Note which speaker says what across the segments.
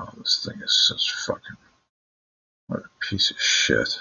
Speaker 1: Oh, this thing is such fucking... What a piece of shit.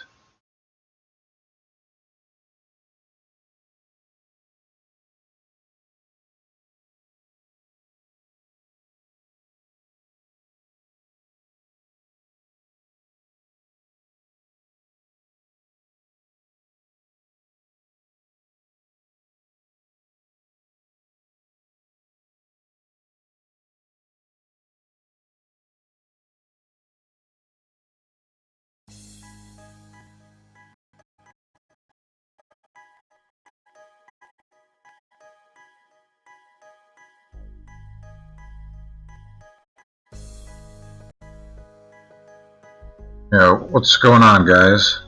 Speaker 1: Yeah, what's going on, guys?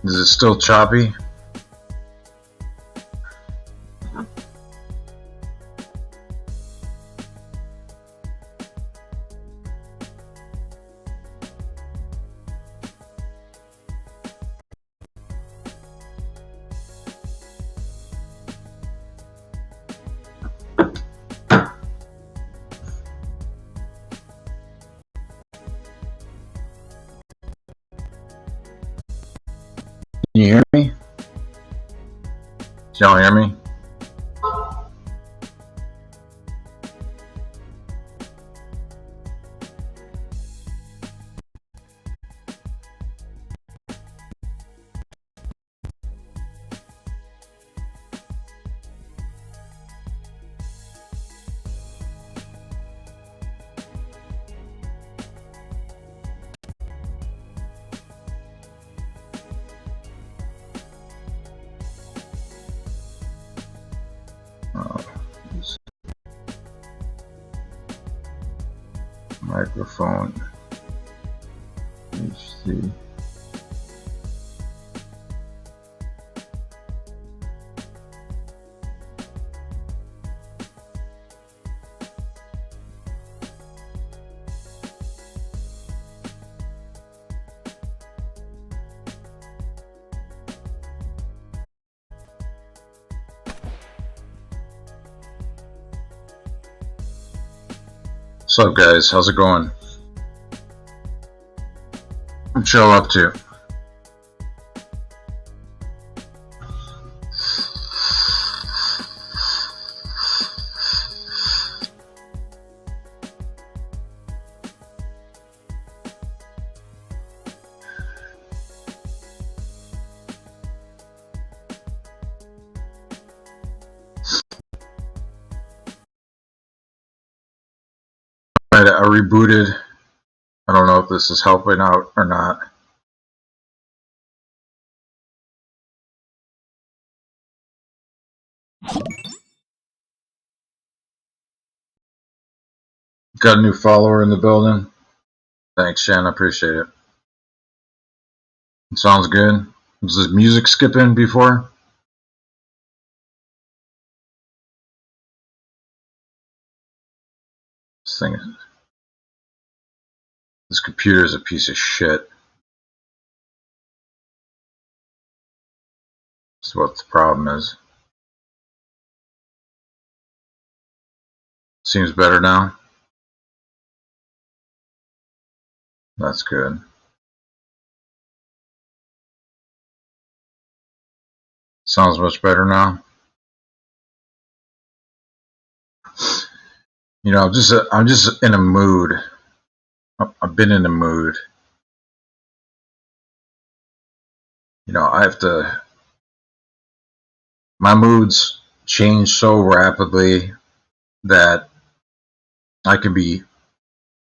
Speaker 1: Is it still choppy? Can you hear me? Can y'all hear me? Microphone. HD. What's up, guys? How's it going? What y'all up to? Alright, I rebooted. I don't know if this is helping out or not. Got a new follower in the building. Thanks, Shan. I appreciate it. It sounds good. Was this music skipping before? This computer is a piece of shit. That's what the problem is. Seems better now. That's good. Sounds much better now. You know, I'm just in a mood. I've been in a mood. You know, my moods change so rapidly that I can be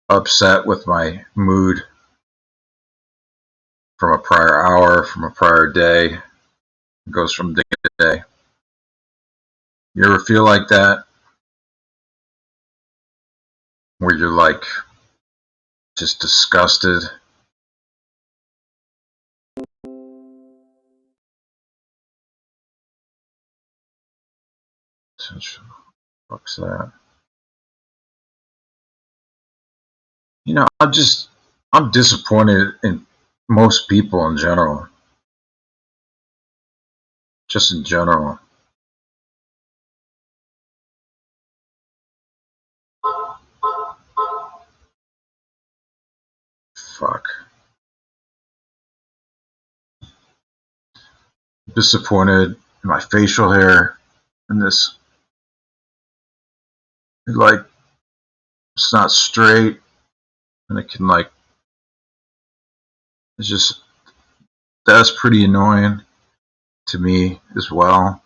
Speaker 1: upset with my mood from a prior hour, from a prior day. It goes from day to day. You ever feel like that? Where you're like just disgusted? What's that? You know, I'm disappointed in most people in general. just in general. Fuck. Disappointed in my facial hair and this, like, it's not straight, and it can, like, it's just, that's pretty annoying to me as well.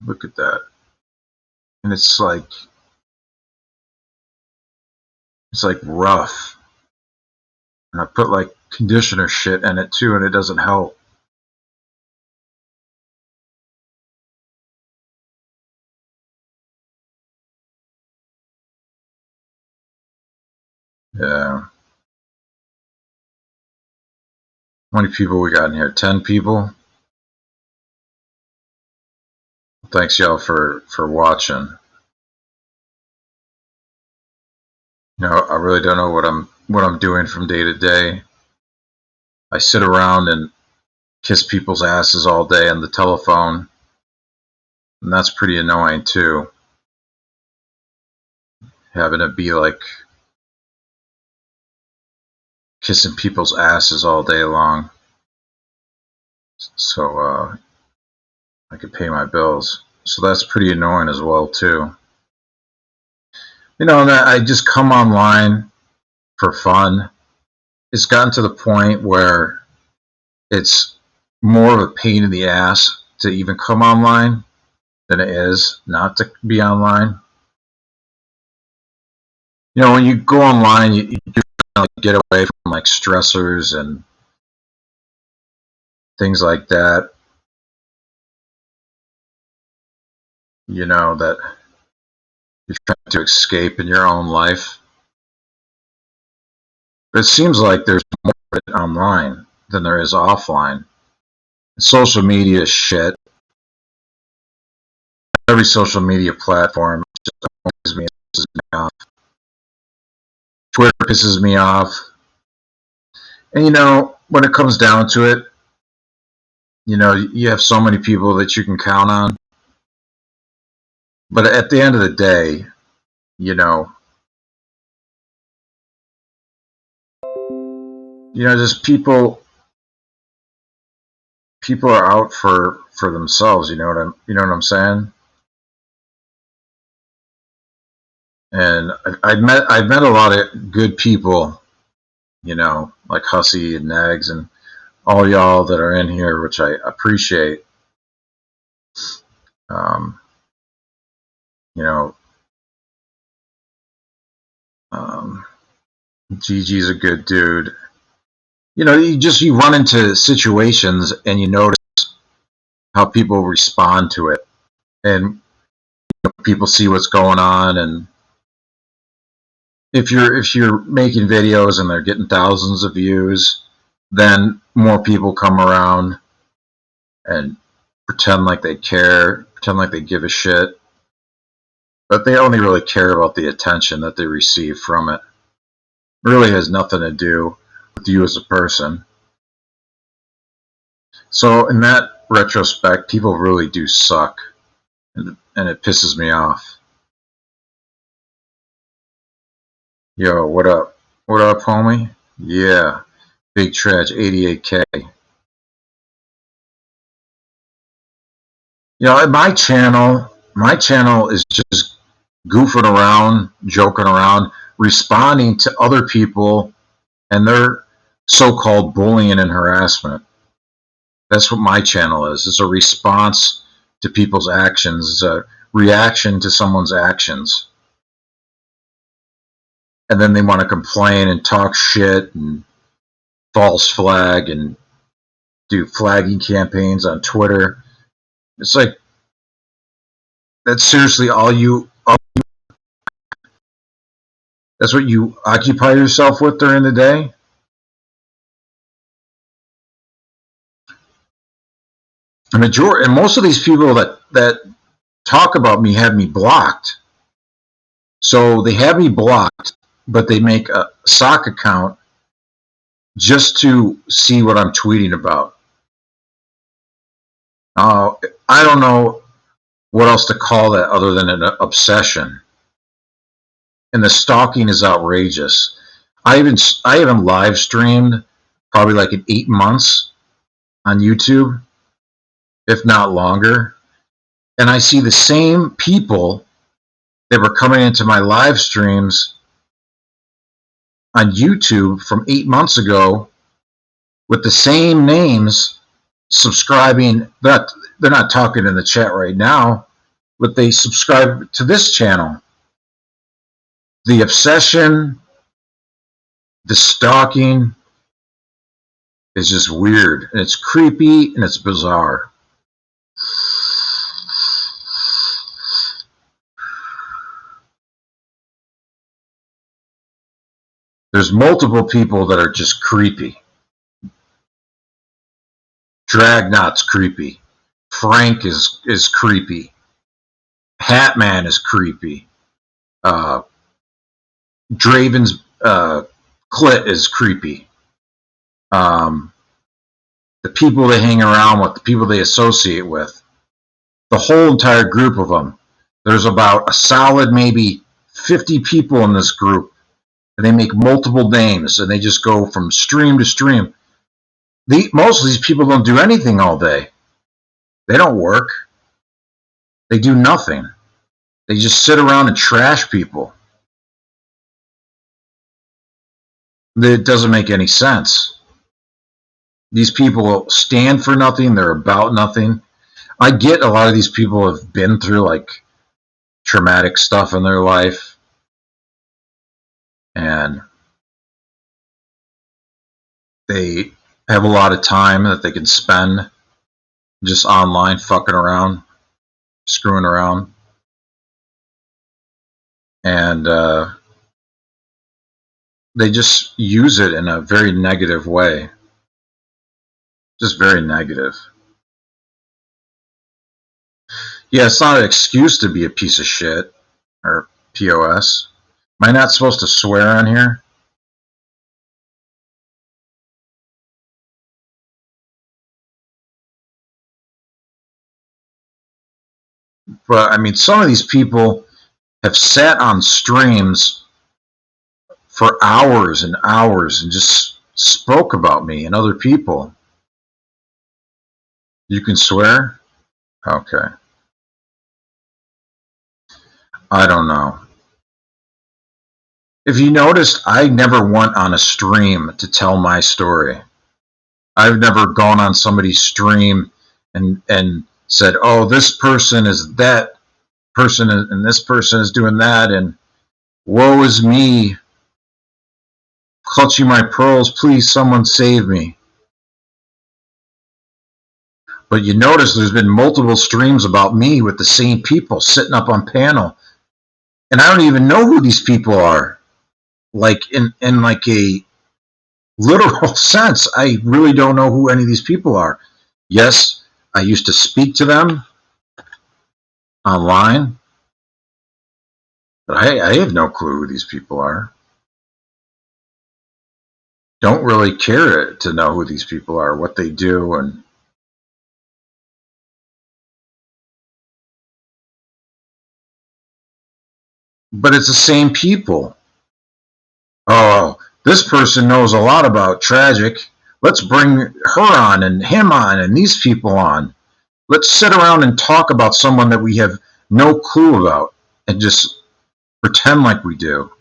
Speaker 1: Look at that. And it's like rough. And I put like conditioner shit in it too, and it doesn't help. Yeah. How many people we got in here? 10 people? Thanks y'all for watching. You know, I really don't know what I'm doing from day to day. I sit around and kiss people's asses all day on the telephone, and that's pretty annoying too. Having it be like kissing people's asses all day long, so I could pay my bills. So that's pretty annoying as well too. You know, and I just come online for fun. It's gotten to the point where it's more of a pain in the ass to even come online than it is not to be online. You know, when you go online, you kind of like get away from like stressors and things like that. You know, that you're trying to escape in your own life. But it seems like there's more of it online than there is offline. Social media is shit. Every social media platform just annoys me, pisses me off. Twitter pisses me off. And you know, when it comes down to it, you know, you have so many people that you can count on. But at the end of the day, you know, just people are out for themselves. You know what I'm saying? And I've met a lot of good people, you know, like Hussy and Nags and all y'all that are in here, which I appreciate. Um, you know, um, Gigi's a good dude. You know, you run into situations and you notice how people respond to it, and people see what's going on. And if you're making videos and they're getting thousands of views, then more people come around and pretend like they care, pretend like they give a shit, but they only really care about the attention that they receive from it. It really has nothing to do with you as a person. So in that retrospect, people really do suck, and it pisses me off. Yo, what up? What up, homie? Yeah, Big Trash, 88K. You know, my channel is just goofing around, joking around, responding to other people and their so-called bullying and harassment. That's what my channel is. It's a response to people's actions. It's a reaction to someone's actions. And then they want to complain and talk shit and false flag and do flagging campaigns on Twitter. It's like, that's seriously that's what you occupy yourself with during the day? And most of these people that talk about me have me blocked. So they have me blocked, but they make a sock account just to see what I'm tweeting about. Uh, I don't know what else to call that other than an obsession. And the stalking is outrageous. I haven't live streamed probably like in 8 months on YouTube, if not longer. And I see the same people that were coming into my live streams on YouTube from 8 months ago with the same names subscribing. They're not talking in the chat right now, but they subscribe to this channel. The obsession, the stalking is just weird, and it's creepy, and it's bizarre. There's multiple people that are just creepy. Dragnot's creepy. Frank is creepy. Hatman is creepy. Draven's clit is creepy. The people they hang around with, the people they associate with, the whole entire group of them. There's about a solid maybe 50 people in this group, and they make multiple names, and they just go from stream to stream. Most of these people don't do anything all day. They don't work. They do nothing. They just sit around and trash people. It doesn't make any sense. These people stand for nothing. They're about nothing. I get a lot of these people have been through like traumatic stuff in their life, and they have a lot of time that they can spend just online fucking around, screwing around, and they just use it in a very negative way. Just very negative. Yeah, it's not an excuse to be a piece of shit or POS. Am I not supposed to swear on here? But I mean, some of these people have sat on streams for hours and hours and just spoke about me and other people. You can swear? Okay. I don't know. If you noticed, I never went on a stream to tell my story. I've never gone on somebody's stream and said, "Oh, this person is that person, and this person is doing that, and woe is me, clutching my pearls, please someone save me." But you notice there's been multiple streams about me with the same people sitting up on panel, and I don't even know who these people are. Like in like a literal sense, I really don't know who any of these people are. Yes, I used to speak to them online, but I have no clue who these people are. Don't really care to know who these people are, what they do, and but it's the same people. Oh, this person knows a lot about tragic. Let's bring her on and him on and these people on. Let's sit around and talk about someone that we have no clue about and just pretend like we do.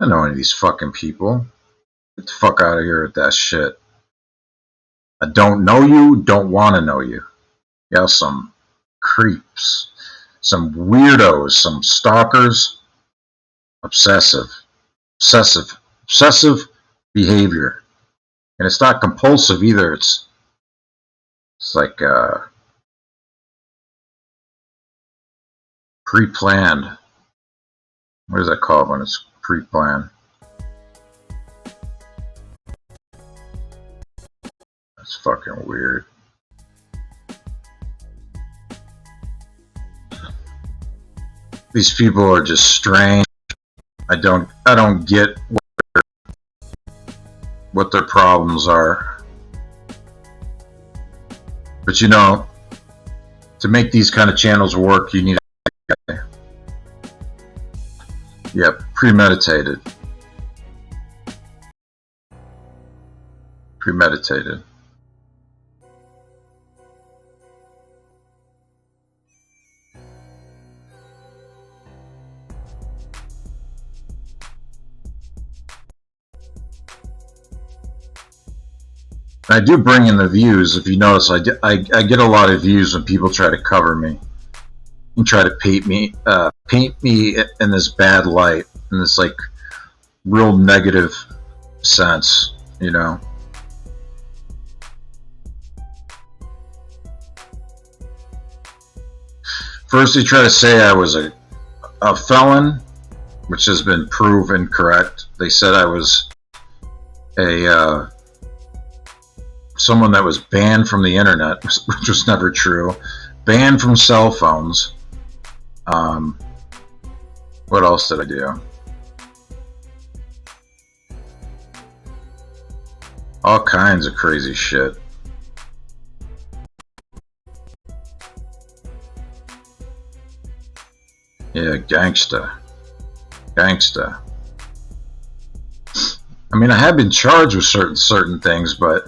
Speaker 1: I don't know any of these fucking people. Get the fuck out of here with that shit. I don't know you, don't want to know you. Yeah, some creeps, some weirdos, some stalkers, obsessive, obsessive behavior. And it's not compulsive either. It's like pre-planned. What is that called when it's pre-planned? That's fucking weird. these people are just strange. I don't get what their problems are. But you know, to make these kind of channels work, you need premeditated. Premeditated. I do bring in the views. If you notice, I get a lot of views when people try to cover me and try to paint me in this bad light, in this like real negative sense, you know. First, they try to say I was a felon, which has been proven correct. They said I was a someone that was banned from the internet, which was never true. Banned from cell phones. What else did I do? All kinds of crazy shit. Yeah, gangsta. Gangsta. I mean, I have been charged with certain things, but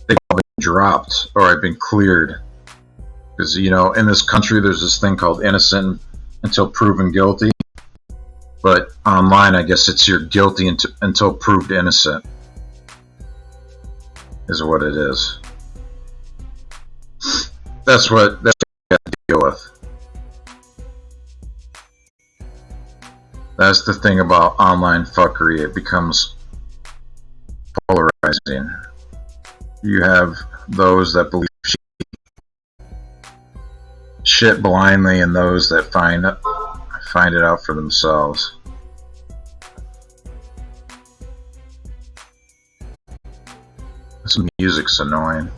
Speaker 1: they've all been dropped or I've been cleared. Because, you know, in this country, there's this thing called innocent until proven guilty. But online, I guess it's you're guilty until proved innocent, is what it is. That's what you got to deal with. That's the thing about online fuckery. It becomes polarizing. You have those that believe shit blindly and those that find it out for themselves. This music's annoying.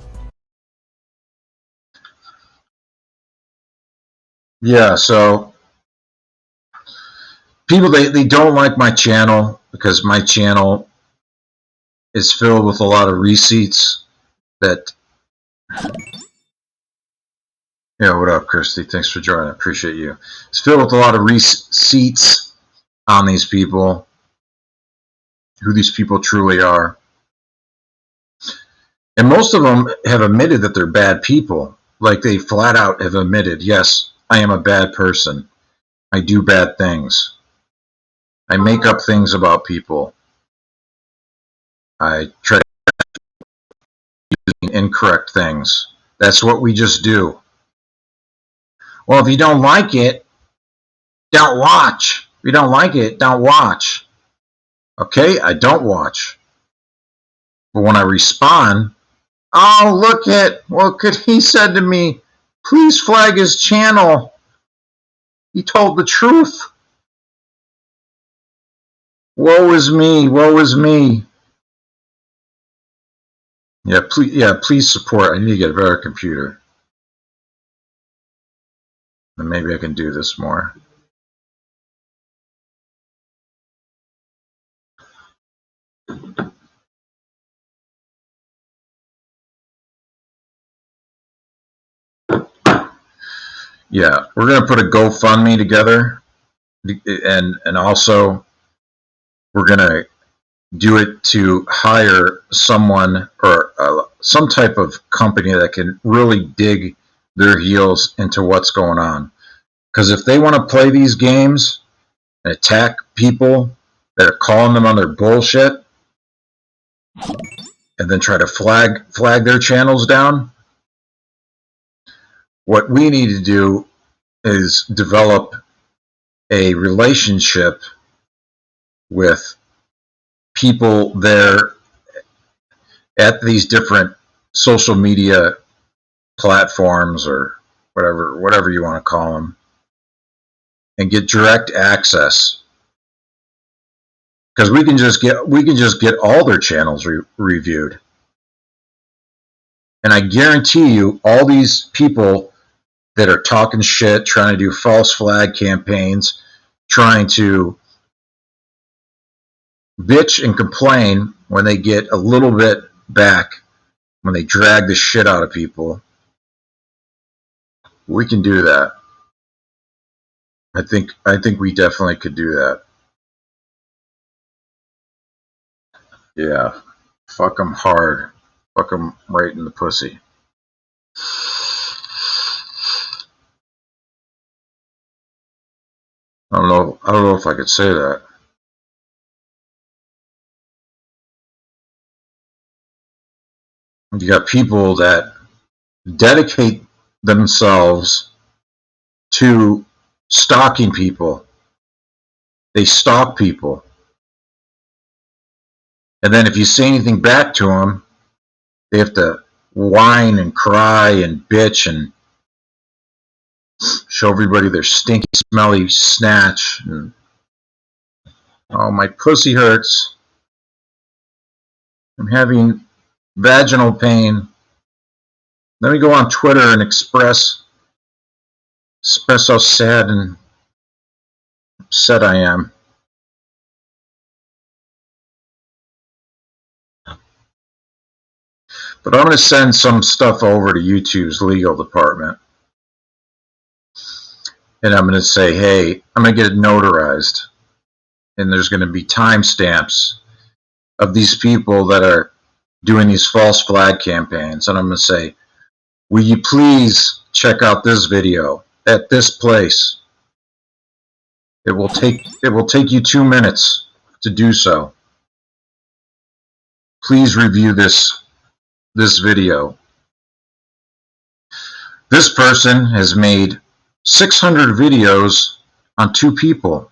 Speaker 1: Yeah, so people they don't like my channel because my channel is filled with a lot of receipts that. Yeah, what up, Christy? Thanks for joining. I appreciate you. It's filled with a lot of receipts on these people, who these people truly are. And most of them have admitted that they're bad people. Like, they flat out have admitted, yes, I am a bad person. I do bad things. I make up things about people. I try to do incorrect things. That's what we just do. Well, if you don't like it, don't watch. If you don't like it, don't watch. Okay, I don't watch. But when I respond, oh, look at he said to me, please flag his channel. He told the truth. Woe is me, woe is me. Yeah, please support. I need to get a better computer. And maybe I can do this more. Yeah, we're gonna put a GoFundMe together, and also we're gonna do it to hire someone or some type of company that can really dig their heels into what's going on. Because if they want to play these games and attack people that are calling them on their bullshit, and then try to flag their channels down, what we need to do is develop a relationship with people there at these different social media platforms or whatever you want to call them, and get direct access, because we can just get all their channels reviewed, and I guarantee you all these people that are talking shit, trying to do false flag campaigns, trying to bitch and complain when they get a little bit back, when they drag the shit out of people. We can do that. I think we definitely could do that. Yeah. Fuck them hard. Fuck them right in the pussy. I don't know if I could say that. You got people that dedicate themselves to stalking people. They stalk people. And then if you say anything back to them, they have to whine and cry and bitch and show everybody their stinky, smelly snatch. And, oh, my pussy hurts. I'm having vaginal pain. Let me go on Twitter and express how sad and upset I am. But I'm going to send some stuff over to YouTube's legal department. And I'm going to say, hey, I'm going to get it notarized. And there's going to be timestamps of these people that are doing these false flag campaigns. And I'm going to say, will you please check out this video at this place? It will take you 2 minutes to do so. Please review this video. This person has made 600 videos on 2 people.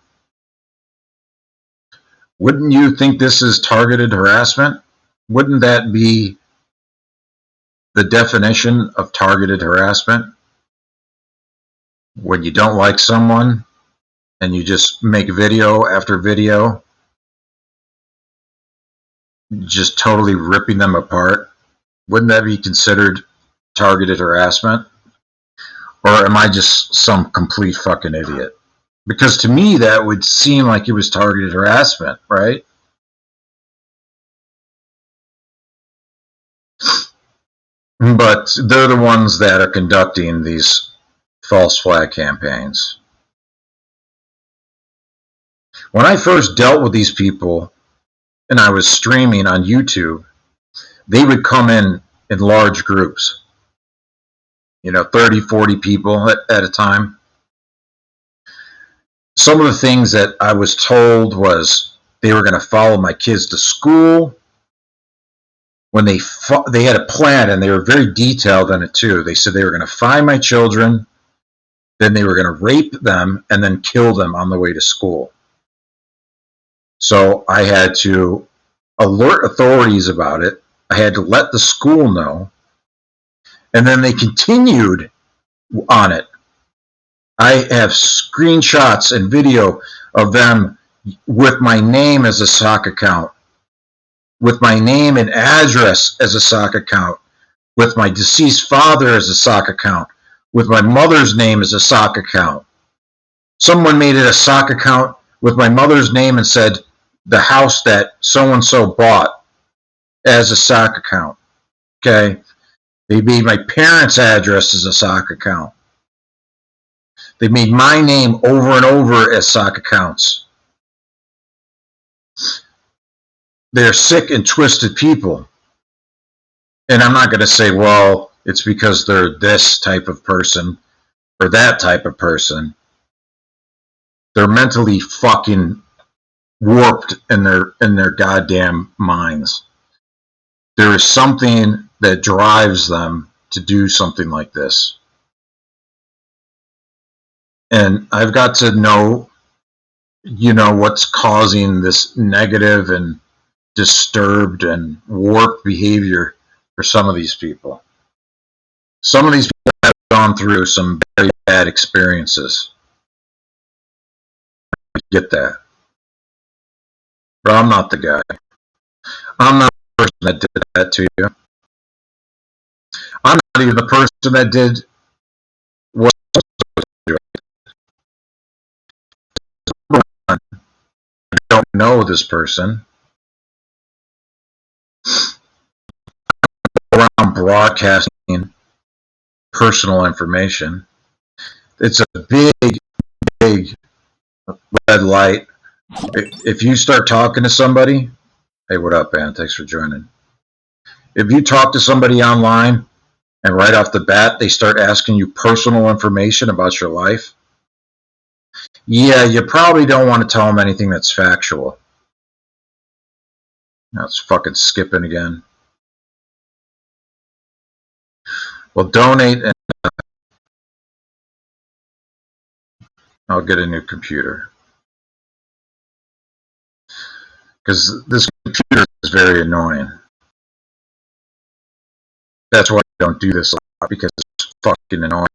Speaker 1: Wouldn't you think this is targeted harassment? Wouldn't that be the definition of targeted harassment? When you don't like someone and you just make video after video, just totally ripping them apart. Wouldn't that be considered targeted harassment? Or am I just some complete fucking idiot? Because to me, that would seem like it was targeted harassment, right? But they're the ones that are conducting these false flag campaigns. When I first dealt with these people and I was streaming on YouTube, they would come in large groups, 30, 40 people at a time. Some of the things that I was told was they were going to follow my kids to school. When they had a plan, and they were very detailed on it too. They said they were going to find my children, then they were going to rape them, and then kill them on the way to school. So I had to alert authorities about it. I had to let the school know. And then they continued on it. I have screenshots and video of them with my name as a sock account, with my name and address as a sock account, with my deceased father as a sock account, with my mother's name as a sock account. Someone made it a sock account with my mother's name and said the house that so-and-so bought as a sock account. Okay? They made my parents' address as a sock account. They made my name over and over as sock accounts. They're sick and twisted people. And I'm not going to say, well, it's because they're this type of person or that type of person. They're mentally fucking warped in their goddamn minds. There is something that drives them to do something like this. And I've got to know, what's causing this negative and disturbed and warped behavior for some of these people. Some of these people have gone through some very bad experiences. I get that. But I'm not the guy. I'm not the person that did that to you. I'm not even the person that did what don't know this person around broadcasting personal information. It's a big red light. If you start talking to somebody, hey, what up, man? Thanks for joining. If you talk to somebody online and right off the bat they start asking you personal information about your life, yeah, you probably don't want to tell them anything that's factual. Now it's fucking skipping again. Well, donate and I'll get a new computer. Because this computer is very annoying. That's why I don't do this a lot, because it's fucking annoying.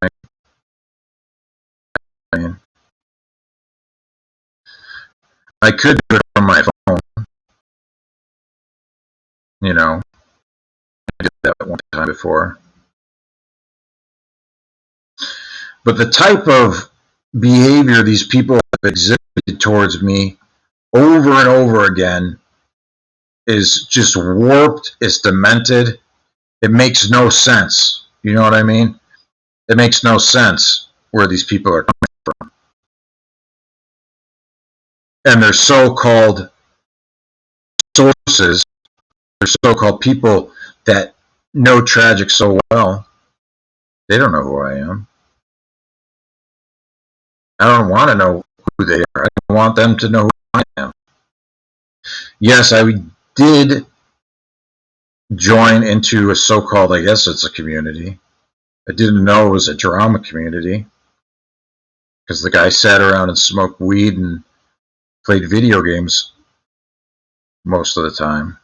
Speaker 1: I could do it from my phone. You know, I did that one time before. But the type of behavior these people have exhibited towards me over and over again is just warped, it's demented, it makes no sense. You know what I mean? It makes no sense where these people are coming from. And their so-called sources, their so-called people that know tragic so well, they don't know who I am. I don't want to know who they are. I don't want them to know who I am. Yes, I did join into a so-called, I guess it's a community. I didn't know it was a drama community because the guy sat around and smoked weed and played video games most of the time.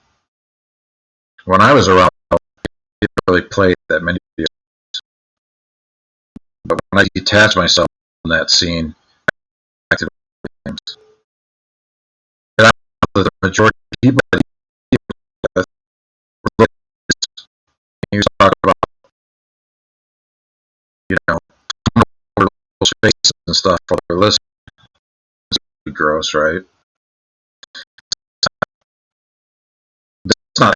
Speaker 1: When I was around, I didn't really play that many video games. But when I detached myself from that scene, I acted games. And I know that the majority of people I deal with, you talk about, you know, spaces and stuff for their listeners. It's gross, right? It's not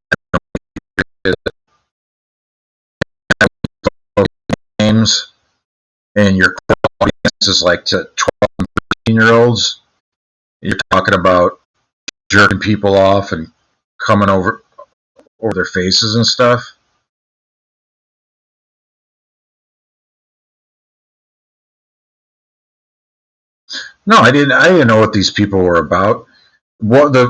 Speaker 1: games, and your audience is like to 12 and 13-year-olds. You're talking about jerking people off and coming over their faces and stuff. No, I didn't. I didn't know what these people were about. What the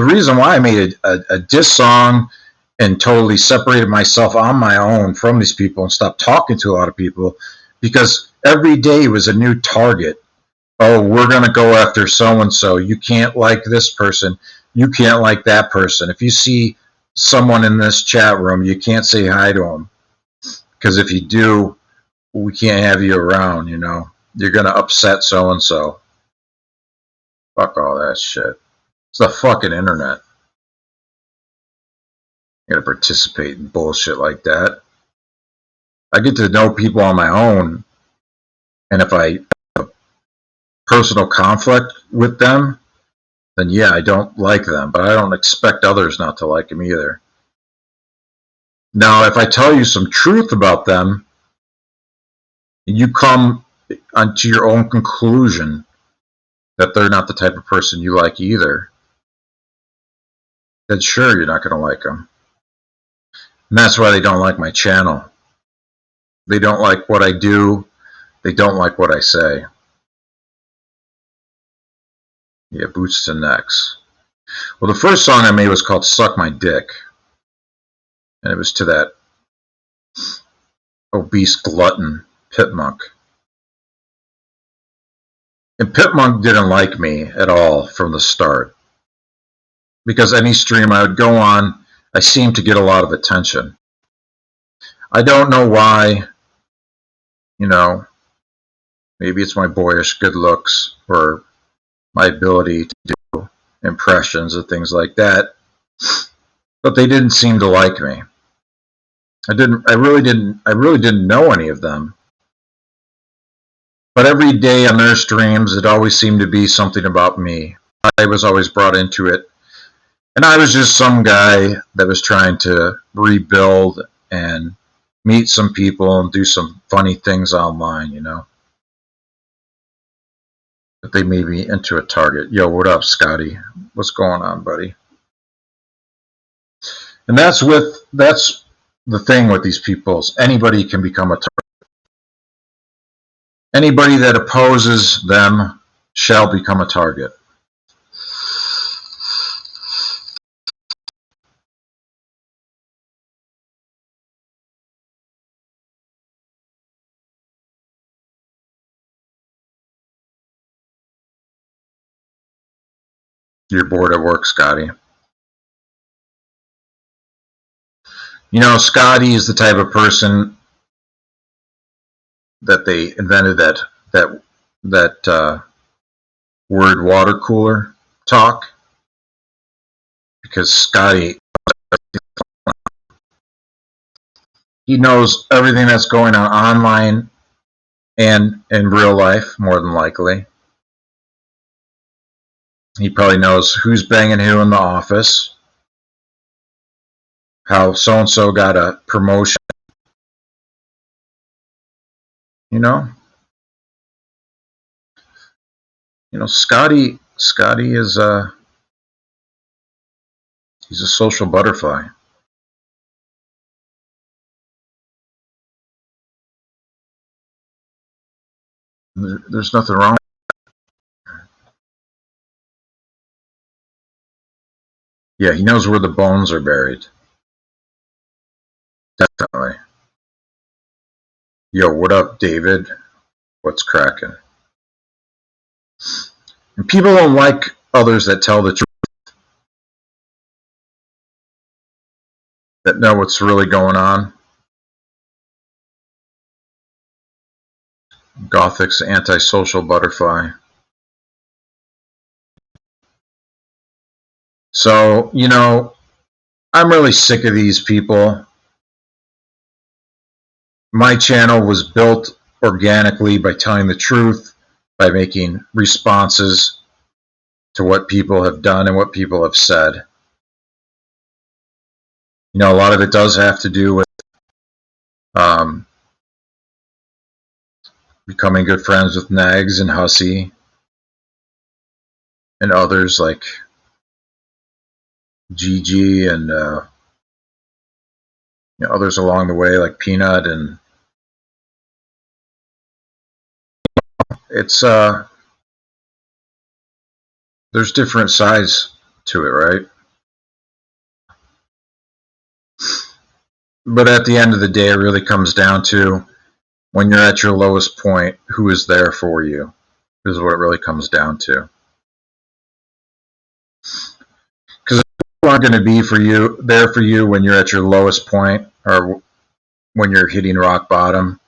Speaker 1: reason why I made a diss song and totally separated myself on my own from these people and stopped talking to a lot of people, because every day was a new target. Oh, we're going to go after so and so. You can't like this person. You can't like that person. If you see someone in this chat room, you can't say hi to them, because if you do, we can't have you around. You know, you're going to upset so and so. Fuck all that shit. It's the fucking internet. You got to participate in bullshit like that. I get to know people on my own, and if I have a personal conflict with them, then yeah, I don't like them, but I don't expect others not to like them either. Now, if I tell you some truth about them, and you come to your own conclusion that they're not the type of person you like either, then sure, you're not going to like them. And that's why they don't like my channel. They don't like what I do. They don't like what I say. Yeah, boots to necks. Well, the first song I made was called Suck My Dick. And it was to that obese glutton, Pitmonk. And Pitmonk didn't like me at all from the start. Because any stream I would go on, I seemed to get a lot of attention. I don't know why, you know, maybe it's my boyish good looks or my ability to do impressions and things like that, but they didn't seem to like me. I really didn't know any of them. But every day on their streams, it always seemed to be something about me. I was always brought into it. And I was just some guy that was trying to rebuild and meet some people and do some funny things online, you know. But they made me into a target. Yo, what up, Scotty? What's going on, buddy? And that's the thing with these peoples. Anybody can become a target. Anybody that opposes them shall become a target. You're bored at work, Scotty. You know, Scotty is the type of person that they invented that word water cooler talk because Scotty, he knows everything that's going on online and in real life, more than likely. He probably knows who's banging who in the office, how so and so got a promotion. You know, Scotty is he's a social butterfly. There's nothing wrong. Yeah, he knows where the bones are buried. Definitely. Yo, what up, David? What's cracking? And people don't like others that tell the truth, that know what's really going on. Gothic's antisocial butterfly. So, I'm really sick of these people. My channel was built organically by telling the truth, by making responses to what people have done and what people have said. A lot of it does have to do with um, becoming good friends with Nags and Hussey and others like Gigi and others along the way like Peanut, and it's there's different sides to it, right? But at the end of the day, it really comes down to when you're at your lowest point, who is there for you? This is what it really comes down to. Because people aren't going to be there for you when you're at your lowest point or when you're hitting rock bottom,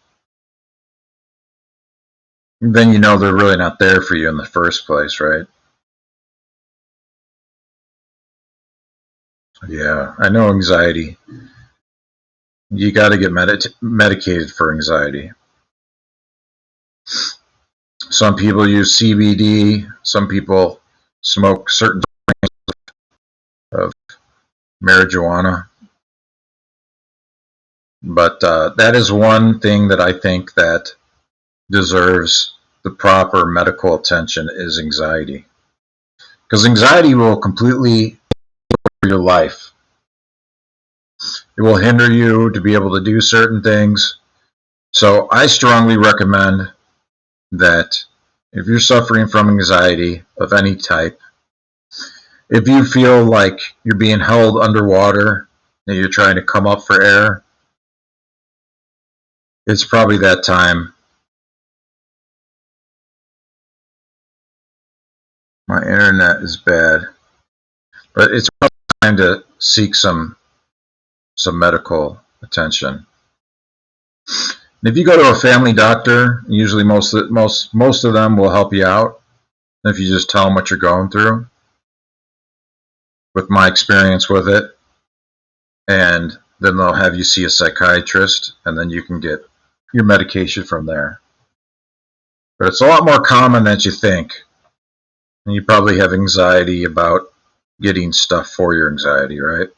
Speaker 1: then they're really not there for you in the first place, right? Yeah, I know anxiety. You got to get medicated for anxiety. Some people use CBD. Some people smoke certain of marijuana. But that is one thing that I think that deserves the proper medical attention is anxiety. Because anxiety will completely your life. It will hinder you to be able to do certain things. So I strongly recommend that if you're suffering from anxiety of any type, if you feel like you're being held underwater and you're trying to come up for air, it's probably that time. My internet is bad, but it's probably time to seek some medical attention. And if you go to a family doctor, usually most of them will help you out if you just tell them what you're going through. With my experience with it, and then they'll have you see a psychiatrist, and then you can get your medication from there. But it's a lot more common than you think. And you probably have anxiety about getting stuff for your anxiety, right?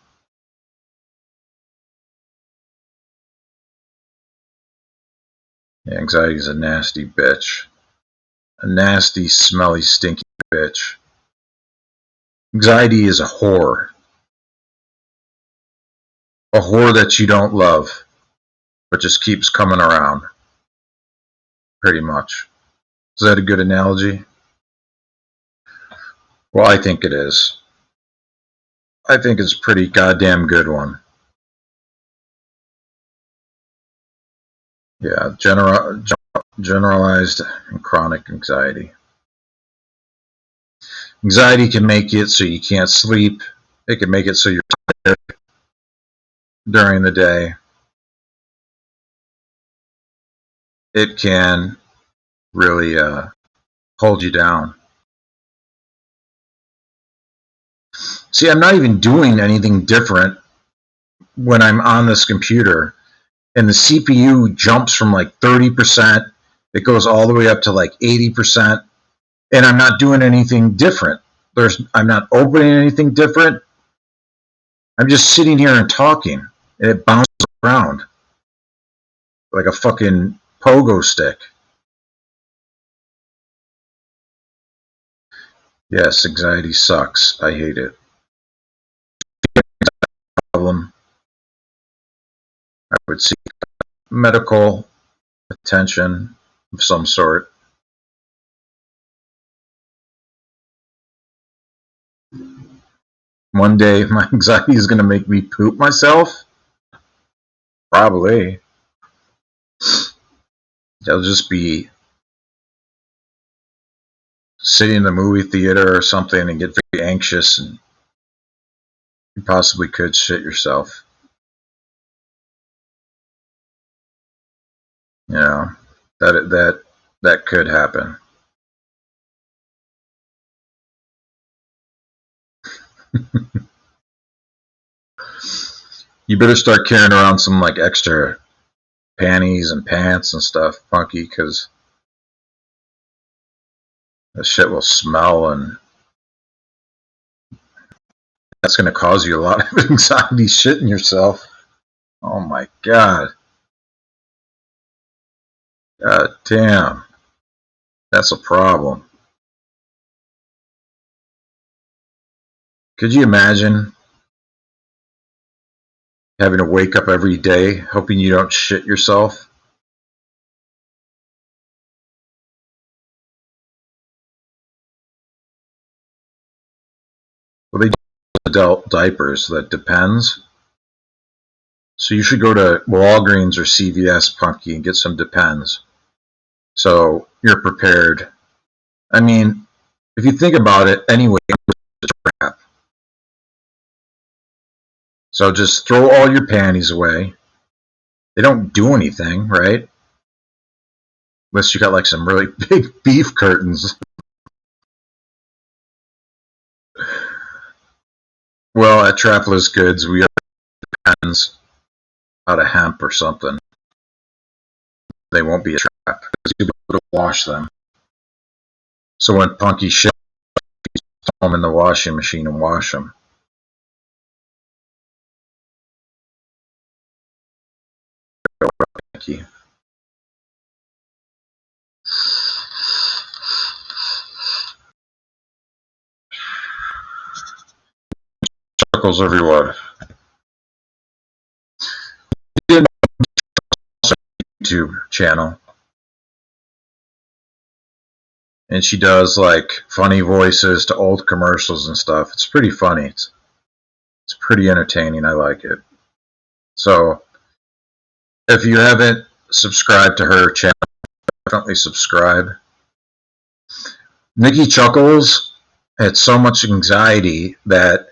Speaker 1: Yeah, anxiety is a nasty bitch. A nasty, smelly, stinky bitch. Anxiety is a whore. A whore that you don't love, but just keeps coming around, pretty much. Is that a good analogy? Well, I think it is. I think it's a pretty goddamn good one. Yeah, generalized and chronic anxiety. Anxiety can make it so you can't sleep. It can make it so you're tired during the day. It can really hold you down. See, I'm not even doing anything different when I'm on this computer, and the CPU jumps from like 30%, it goes all the way up to like 80%, and I'm not doing anything different. I'm not opening anything different. I'm just sitting here and talking, and it bounces around like a fucking pogo stick. Yes, anxiety sucks. I hate it. Problem. I would seek medical attention of some sort. One day, my anxiety is going to make me poop myself. Probably. I'll just be sitting in the movie theater or something and get very anxious, and you possibly could shit yourself. You know, that could happen. You better start carrying around some like extra panties and pants and stuff, Punky, because the shit will smell, and that's going to cause you a lot of anxiety shitting yourself. Oh my god. God damn. That's a problem. Could you imagine having to wake up every day hoping you don't shit yourself? Well, they do adult diapers. That depends. So you should go to Walgreens or CVS, Punky, and get some Depends. So you're prepared. I mean, if you think about it, anyway, it's crap. So just throw all your panties away. They don't do anything, right? Unless you got like some really big beef curtains. Well, at Travelers Goods, we have Depends out of hemp or something. They won't be a trap because you'll be able to wash them. So when Punky shit, throw them in the washing machine and wash them. Thank you. Circles everywhere. YouTube channel, and she does like funny voices to old commercials and stuff. It's pretty funny. It's pretty entertaining. I like it. So if you haven't subscribed to her channel, definitely subscribe. Nikki Chuckles had so much anxiety that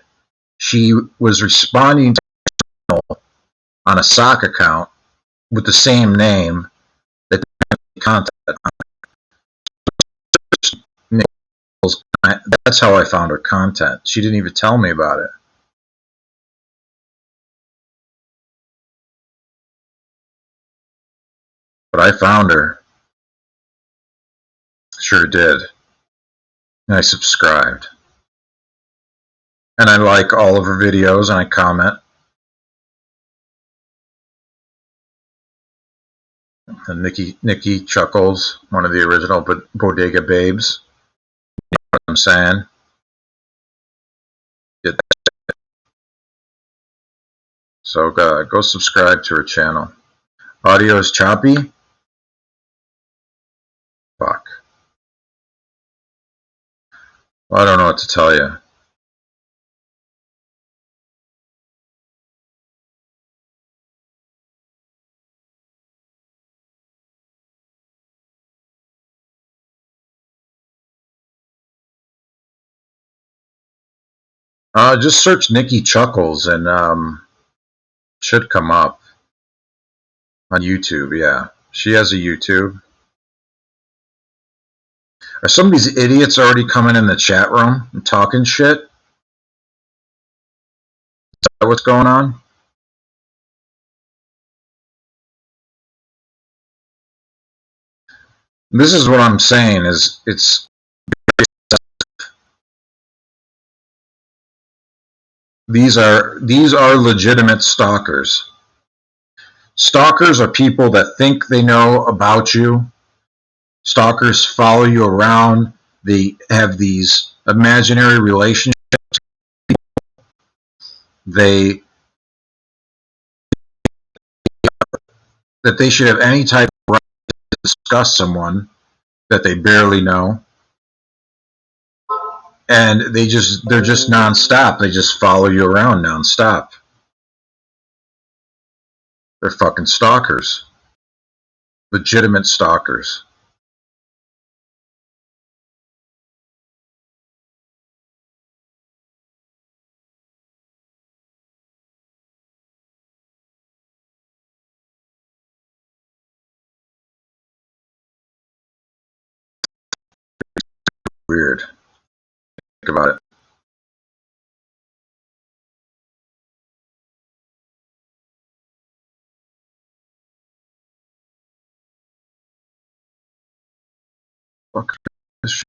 Speaker 1: she was responding to on a sock account with the same name that content. That's how I found her content. She didn't even tell me about it. But I found her. Sure did. And I subscribed. And I like all of her videos and I comment. And Nikki Chuckles, one of the original Bodega Babes. You know what I'm saying? So go subscribe to her channel. Audio is choppy? Fuck. Well, I don't know what to tell you. Just search Nikki Chuckles and should come up on YouTube. Yeah, she has a YouTube. Are some of these idiots already coming in the chat room and talking shit? Is that what's going on? This is what I'm saying. These are legitimate stalkers. Stalkers are people that think they know about you. Stalkers follow you around. They have these imaginary relationships. That they should have any type of right to discuss someone that they barely know. And they're just nonstop. They just follow you around nonstop. They're fucking stalkers. Legitimate stalkers. Weird. Think about it. Fuck this shit.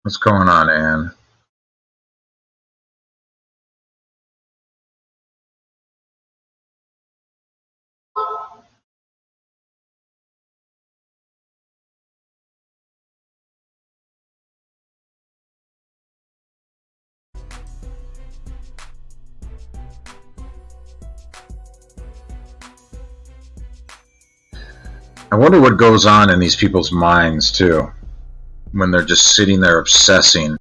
Speaker 1: What's going on, Ann? I wonder what goes on in these people's minds, too, when they're just sitting there obsessing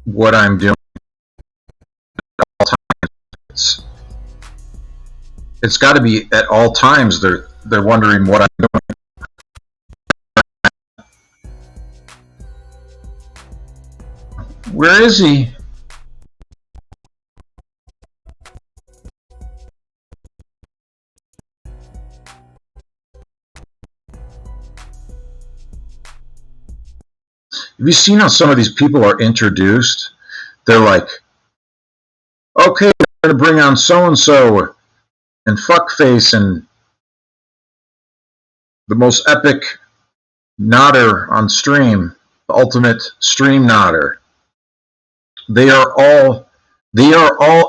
Speaker 1: what I'm doing at all times. It's got to be at all times they're wondering what I'm doing. Where is he? Have you seen how some of these people are introduced? They're like, okay, we're going to bring on so-and-so and fuckface and the most epic nodder on stream, the ultimate stream nodder. They are all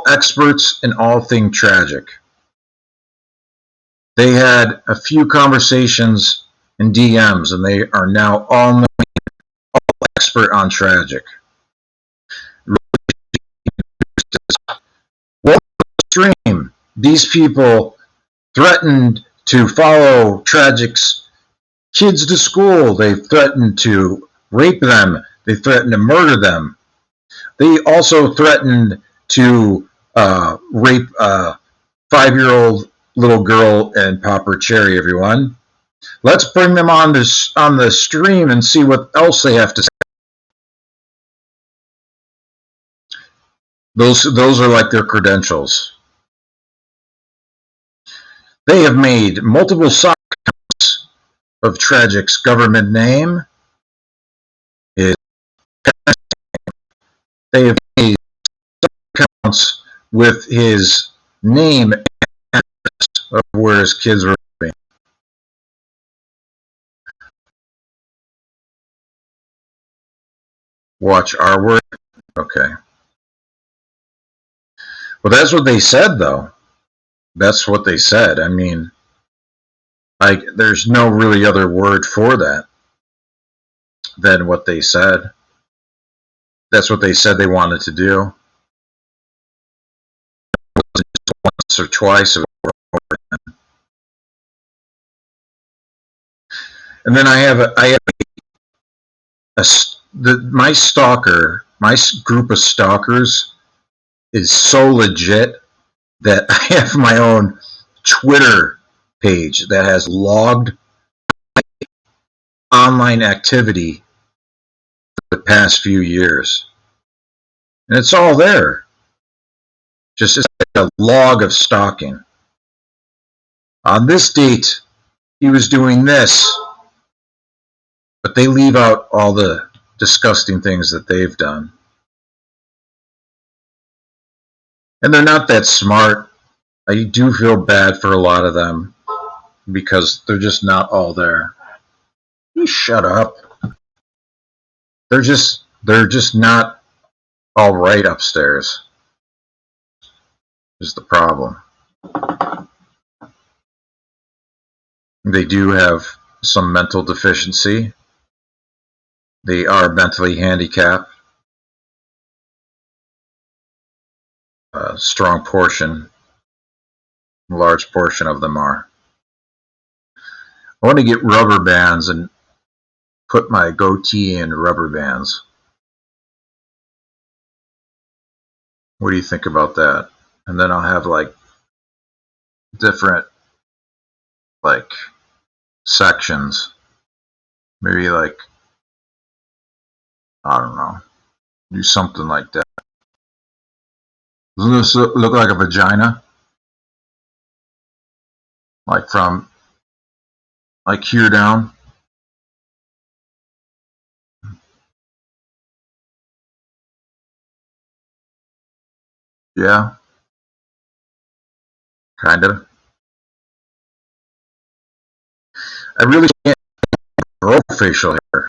Speaker 1: experts in all things tragic. They had a few conversations in DMs and they are now all expert on tragic. What stream? These people threatened to follow Tragic's kids to school. They threatened to rape them. They threatened to murder them. They also threatened to rape 5-year-old little girl and pop her cherry, everyone. Let's bring them on the stream and see what else they have to say. Those are like their credentials. They have made multiple sock accounts of Tragic's government name. They have made accounts with his name of where his kids were living. Watch our word. Okay. Well, that's what they said, though. That's what they said. I mean, like, there's no really other word for that than what they said. That's what they said they wanted to do. Once or twice. And then I have my stalker, my group of stalkers is so legit that I have my own Twitter page that has logged online activity for the past few years. And it's all there. Just like a log of stalking. On this date, he was doing this. But they leave out all the disgusting things that they've done. And they're not that smart. I do feel bad for a lot of them because they're just not all there. You shut up. They're just not all right upstairs. Is the problem. They do have some mental deficiency. They are mentally handicapped. A large portion of them are. I want to get rubber bands and put my goatee in rubber bands. What do you think about that? And then I'll have like different like sections. Maybe like, I don't know, do something like that. Doesn't this look like a vagina? Like from like here down? Yeah, kind of. I really can't grow facial hair.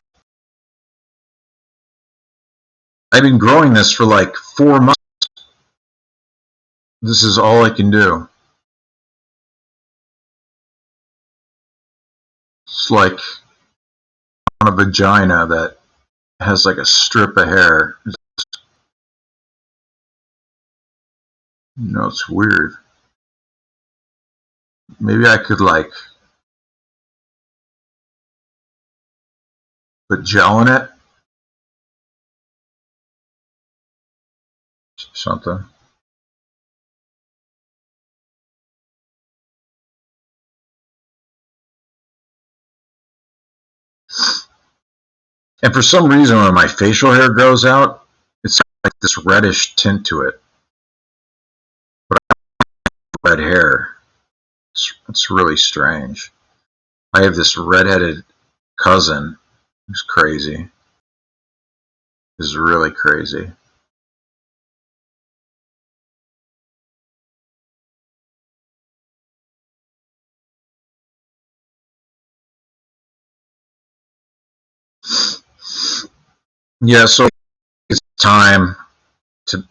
Speaker 1: I've been growing this for like 4 months. This is all I can do. It's like on a vagina that has like a strip of hair. You know, it's weird. Maybe I could like put gel in it. Something. And for some reason, when my facial hair grows out, it's like this reddish tint to it. But I have red hair. It's really strange. I have this redheaded cousin who's crazy. Is really crazy. Yeah, so it's time to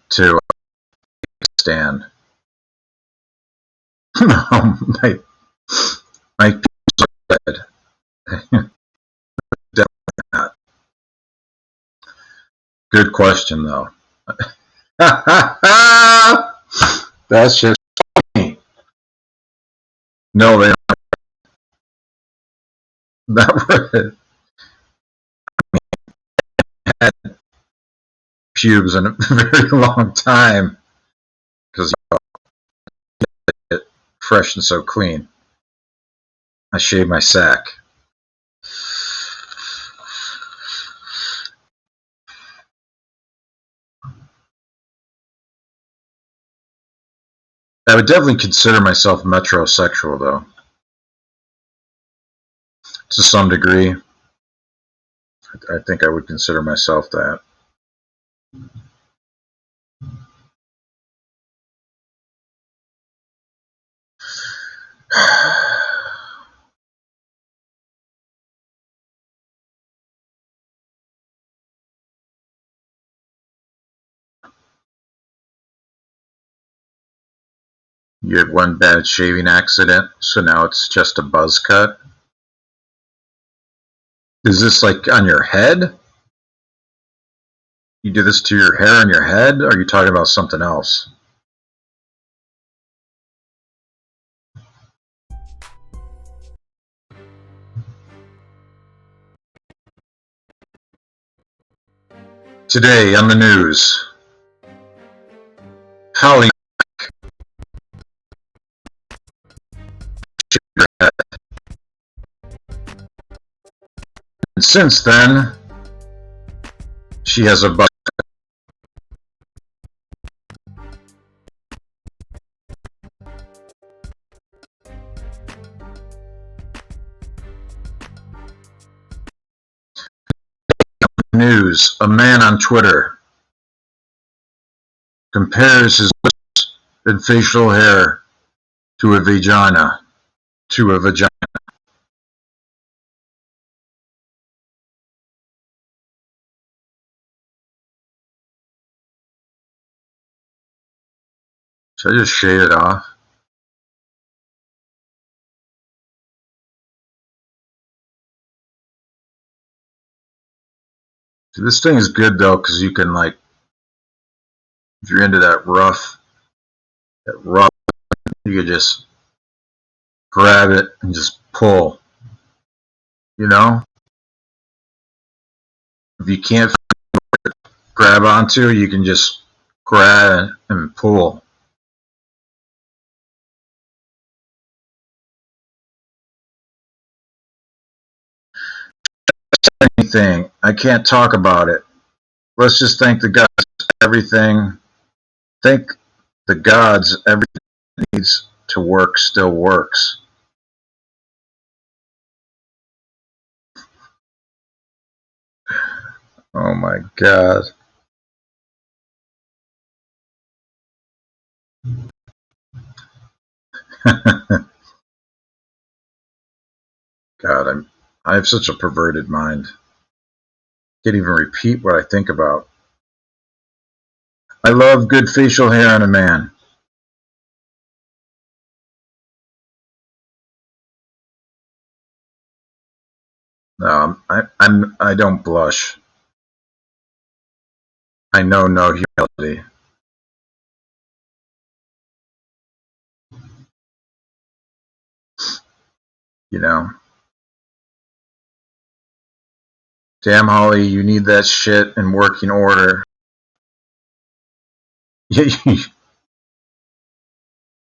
Speaker 1: stand. No, my people's are dead. Definitely not. Good question though. That's just funny. No, they never had pubes in a very long time because it fresh and so clean. I shave my sack. I would definitely consider myself metrosexual, though, to some degree. I think I would consider myself that. You had one bad shaving accident, so now it's just a buzz cut. Is this like on your head? You did this to your hair on your head? Or are you talking about something else? Today on the news, Holly shaved her head. And since then, she has a buzz. News, a man on Twitter compares his lips and facial hair to a vagina. To a vagina. Should I just shave it off? See, this thing is good though, because you can like, if you're into that rough, you can just grab it and just pull. You know, if you can't grab onto, you can just grab and pull. Anything. I can't talk about it. Let's just thank the gods. Everything. Thank the gods. Everything needs to work still works. Oh my god. God, I have such a perverted mind. Can't even repeat what I think about. I love good facial hair on a man. I don't blush. I know no humility. You know, damn Holly, you need that shit in working order. You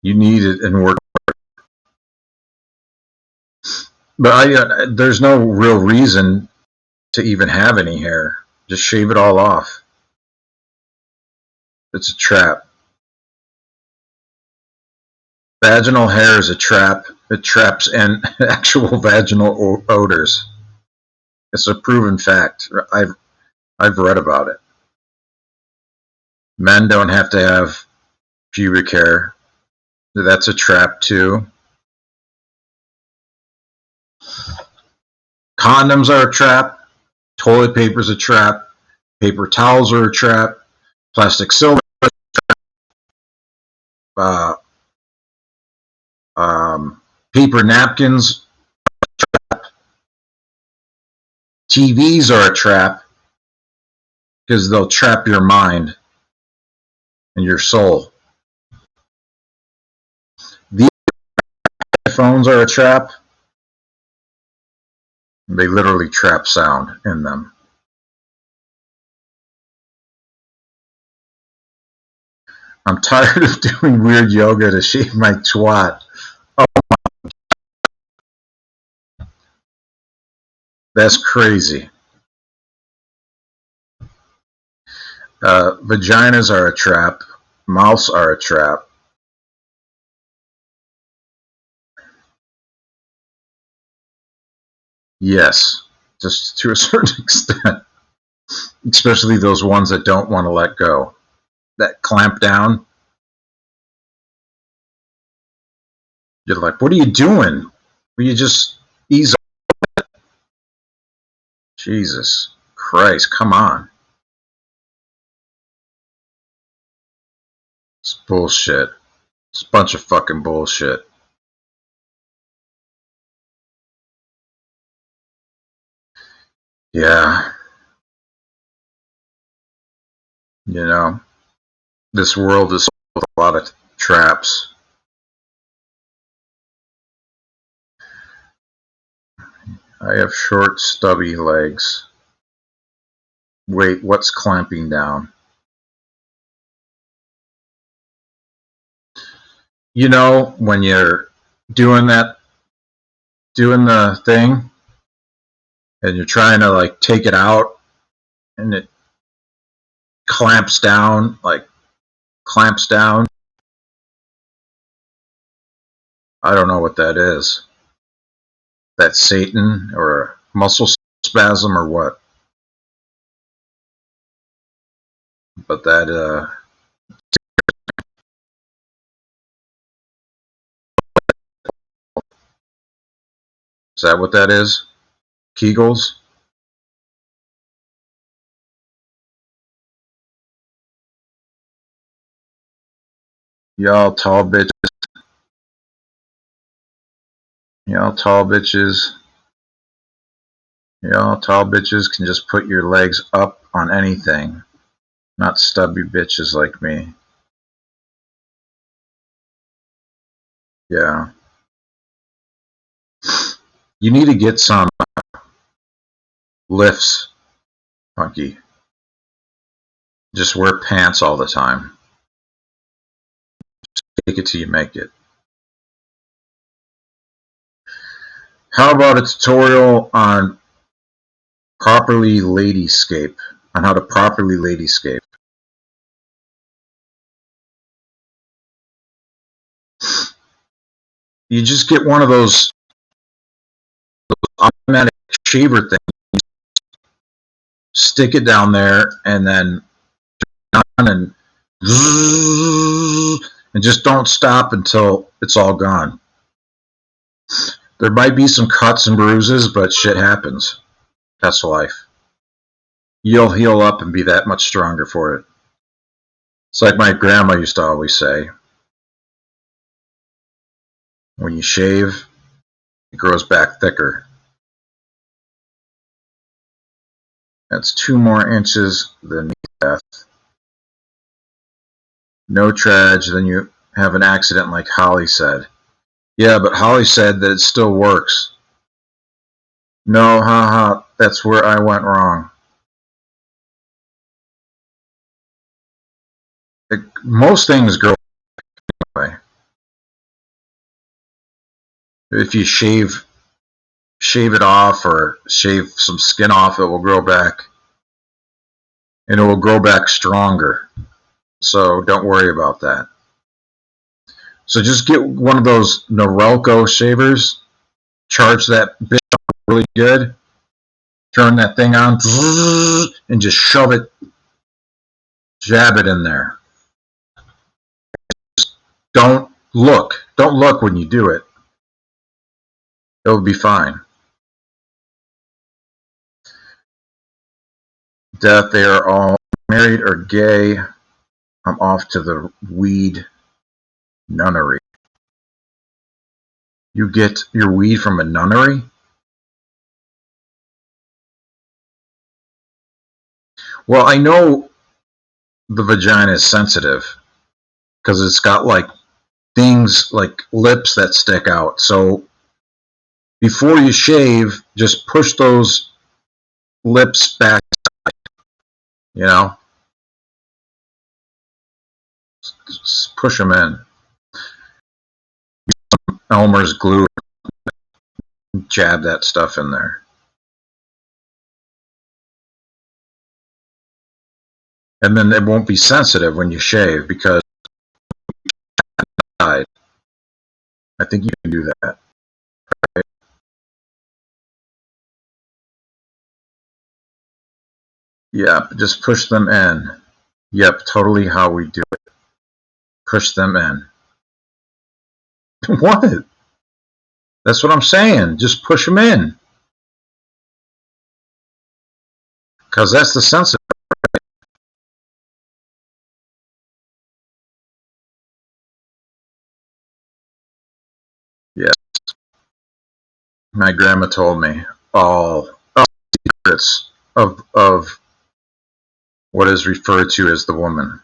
Speaker 1: need it in work. But there's no real reason to even have any hair. Just shave it all off. It's a trap. Vaginal hair is a trap. It traps and actual vaginal odors. It's a proven fact. I've read about it. Men don't have to have pubic hair. That's a trap too. Condoms are a trap. Toilet paper is a trap. Paper towels are a trap. Plastic silver, uh, paper napkins, TVs are a trap because they'll trap your mind and your soul. The phones are a trap. They literally trap sound in them. I'm tired of doing weird yoga to shave my twat. Oh, that's crazy. Vaginas are a trap. Mouths are a trap. Yes, just to a certain extent. Especially those ones that don't want to let go. That clamp down. You're like, what are you doing? Will you just ease up? Jesus Christ, come on. It's bullshit. It's a bunch of fucking bullshit. Yeah, you know, this world is full of a lot of traps. I have short, stubby legs. Wait, what's clamping down? You know, when you're doing that, doing the thing, and you're trying to like take it out, and it clamps down, like clamps down. I don't know what that is. That's Satan or a muscle spasm or what? But that is that what that is? Kegels? Y'all tall bitches, y'all tall bitches, y'all tall bitches can just put your legs up on anything, not stubby bitches like me. Yeah. You need to get some lifts, Funky. Just wear pants all the time. Take it till you make it. How about a tutorial on properly ladyscape? On how to properly ladyscape. You just get one of those automatic shaver things, stick it down there, and then and and just don't stop until it's all gone. There might be some cuts and bruises, but shit happens. That's life. You'll heal up and be that much stronger for it. It's like my grandma used to always say, when you shave, it grows back thicker. That's 2 more inches than death. No trage, then you have an accident like Holly said. Yeah, but Holly said that it still works. No, haha, that's where I went wrong. Most things grow away. If you shave it off or shave some skin off, it will grow back. And it will grow back stronger. So don't worry about that. So just get one of those Norelco shavers, charge that bitch up really good, turn that thing on, and just shove it, jab it in there. Don't look when you do it. It'll be fine. Death, they are all married or gay. I'm off to the weed nunnery. You get your weed from a nunnery? Well, I know the vagina is sensitive because it's got like things like lips that stick out. So before you shave, just push those lips back, you know? Just push them in. Elmer's glue, jab that stuff in there. And then it won't be sensitive when you shave because I think you can do that. Right? Yeah, just push them in. Yep, totally how we do it. Push them in. What? That's what I'm saying. Just push them in. Because that's the sensitive. Yes. My grandma told me all secrets of what is referred to as the woman.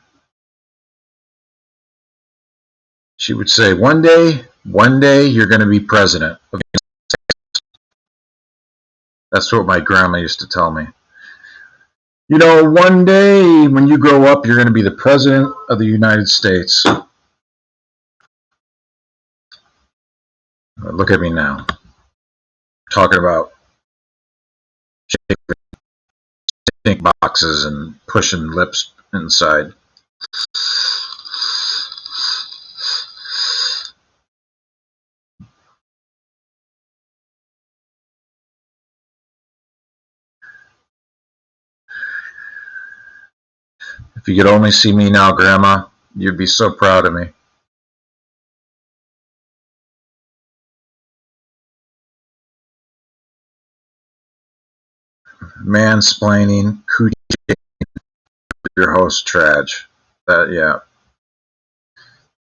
Speaker 1: She would say, one day, you're going to be president. That's what my grandma used to tell me. You know, one day when you grow up, you're going to be the president of the United States. Look at me now. Talking about shaking boxes and pushing lips inside. If you could only see me now, Grandma, you'd be so proud of me. Mansplaining, coochie, your host, Traj. Yeah.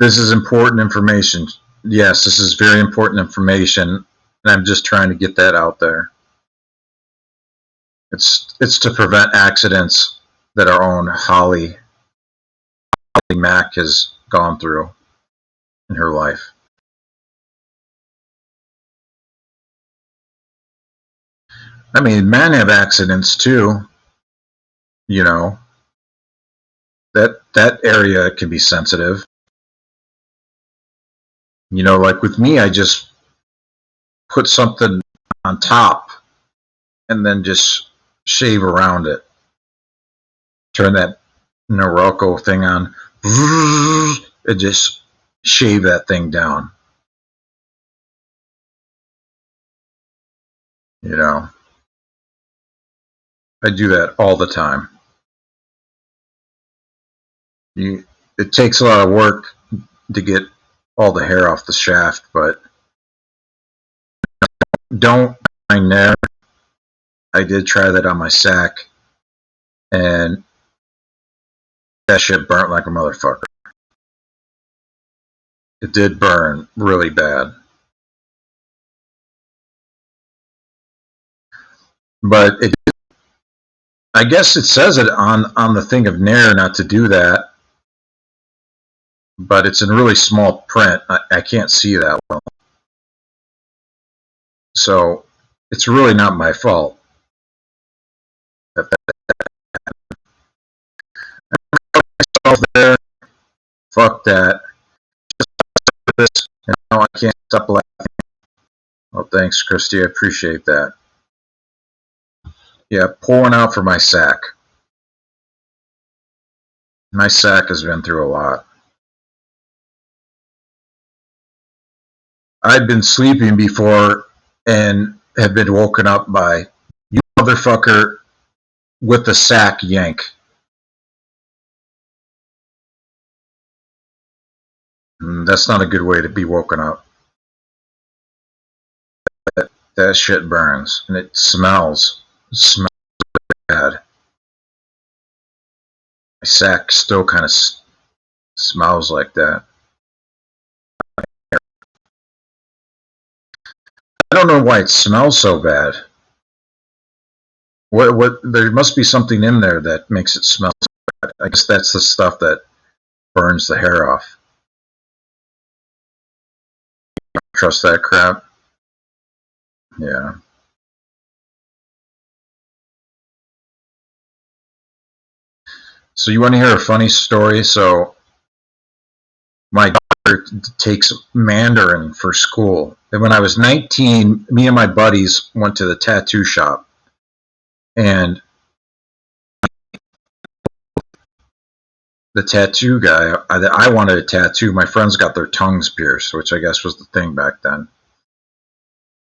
Speaker 1: This is important information. Yes, this is very important information, and I'm just trying to get that out there. It's to prevent accidents that our own Holly Mack has gone through in her life. I mean, men have accidents too. You know, that area can be sensitive. You know, like with me, I just put something on top and then just shave around it. Turn that Norelco thing on, and just shave that thing down. You know, I do that all the time. It takes a lot of work to get all the hair off the shaft, but don't mind there. I did try that on my sack, and that shit burnt like a motherfucker. It did burn really bad. But I guess it says it on the thing of Nair not to do that, but it's in really small print. I can't see that well. So it's really not my fault. There, fuck that. And now I can't stop laughing. Well, thanks, Christy. I appreciate that. Yeah, pouring out for my sack. My sack has been through a lot. I'd been sleeping before and had been woken up by you motherfucker with the sack yank. That's not a good way to be woken up. That shit burns and it smells. It smells bad. My sack still kind of smells like that. I don't know why it smells so bad. What? There must be something in there that makes it smell so bad. I guess that's the stuff that burns the hair off. Trust that crap? Yeah. So you want to hear a funny story? So my daughter takes Mandarin for school. And when I was 19, me and my buddies went to the tattoo shop. And the tattoo guy, I wanted a tattoo. My friends got their tongues pierced, which I guess was the thing back then.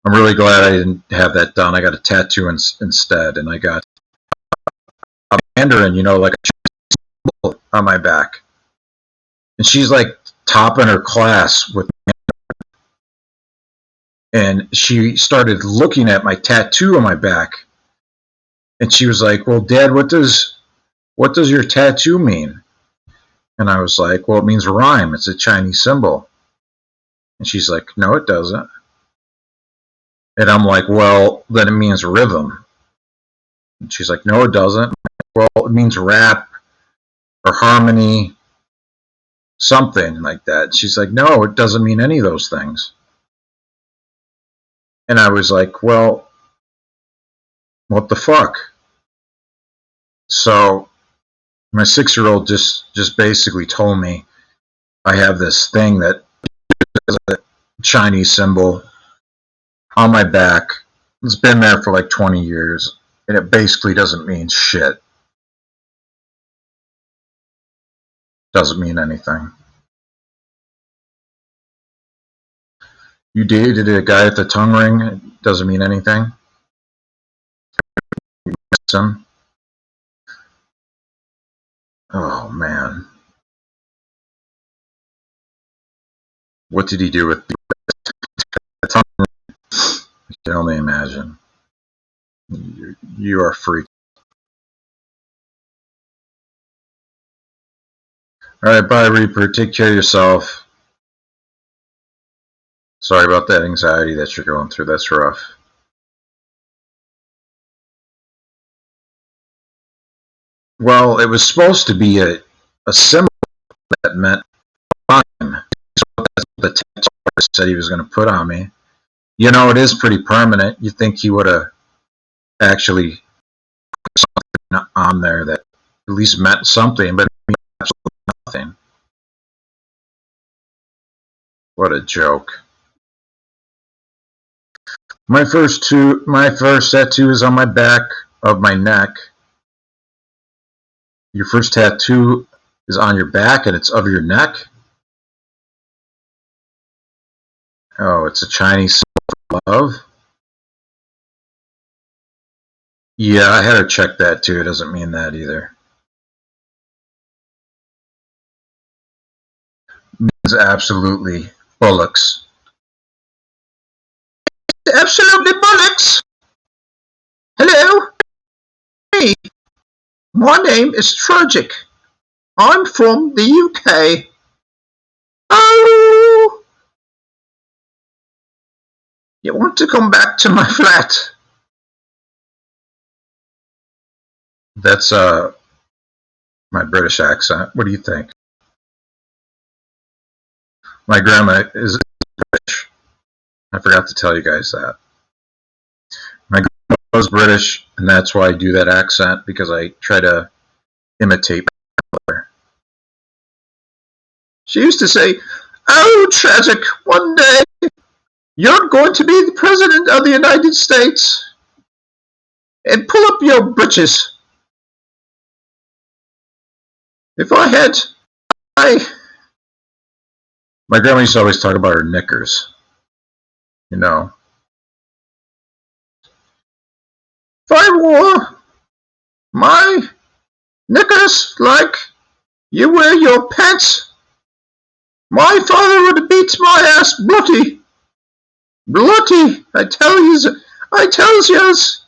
Speaker 1: I'm really glad I didn't have that done. I got a tattoo instead, and I got a Mandarin, like a on my back. And she's like top in her class with, and she started looking at my tattoo on my back, and she was like, "Well, Dad, what does your tattoo mean?" And I was like, "Well, it means rhyme. It's a Chinese symbol." And she's like, "No, it doesn't." And I'm like, "Well, then it means rhythm." And she's like, "No, it doesn't." Well, it means rap or harmony, something like that. She's like, "No, it doesn't mean any of those things." And I was like, "Well, what the fuck?" So my 6-year-old just basically told me I have this thing that is a Chinese symbol on my back. It's been there for like 20 years, and it basically doesn't mean shit. Doesn't mean anything. You dated a guy at the tongue ring. It doesn't mean anything. Some. Oh man, what did he do with the tongue ring? I can only imagine. You are freak. All right, bye, Reaper. Take care of yourself. Sorry about that anxiety that you're going through. That's rough. Well, it was supposed to be a symbol that meant fine. That's what the tattoo artist said he was going to put on me. It is pretty permanent. You think he would have actually put something on there that at least meant something, but it means absolutely nothing. What a joke. My first tattoo is on my back of my neck. Your first tattoo is on your back and it's of your neck? Oh, it's a Chinese symbol for love? Yeah, I had to check that too. It doesn't mean that either. It means absolutely bullocks. Absolutely bullocks! Hello? Me. My name is Tragic. I'm from the UK. Oh! You want to come back to my flat? That's my British accent. What do you think? My grandma is British. I forgot to tell you guys that. My grandma was British, and that's why I do that accent, because I try to imitate her. She used to say, "Oh, Tragic, one day you're going to be the President of the United States. And pull up your britches." If I had, I... My grandma used to always talk about her knickers. If I wore my knickers like you wear your pants, my father would have beat my ass bloody. Bloody, I tells yous.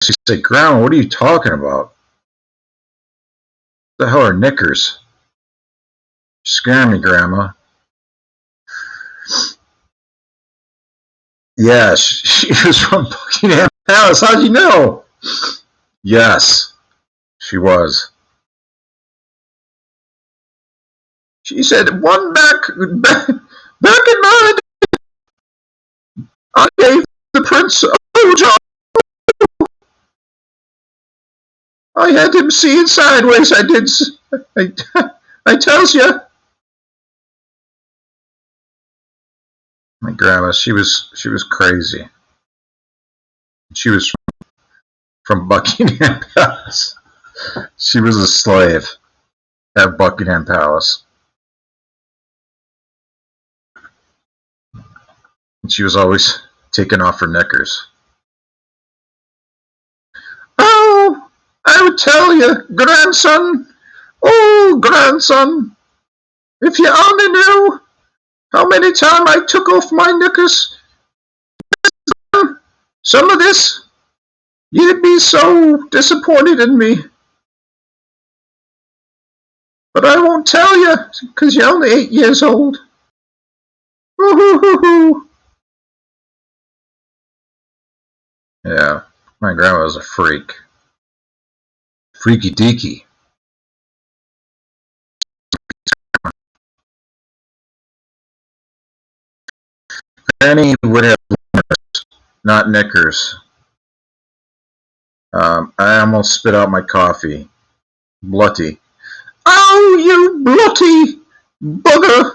Speaker 1: She said, "Grandma, what are you talking about? What the hell are knickers?" Scare me, Grandma. Yeah, she was from Buckingham Palace. How'd you know? Yes, she was. She said, back in my day, I gave the prince a blowjob. I had him seeing sideways. I did. I, I tells you. My grandma, she was crazy. She was from Buckingham Palace. She was a slave at Buckingham Palace. And she was always taking off her knickers. Oh, I would tell you, grandson. Oh, grandson, if you only knew how many times I took off my knickers, some of this, you'd be so disappointed in me. But I won't tell you, because you're only 8 years old. Woo-hoo-hoo-hoo. Yeah, my grandma was a freak. Freaky deaky. Granny would have not knickers. I almost spit out my coffee. Bloody. Oh, you bloody bugger!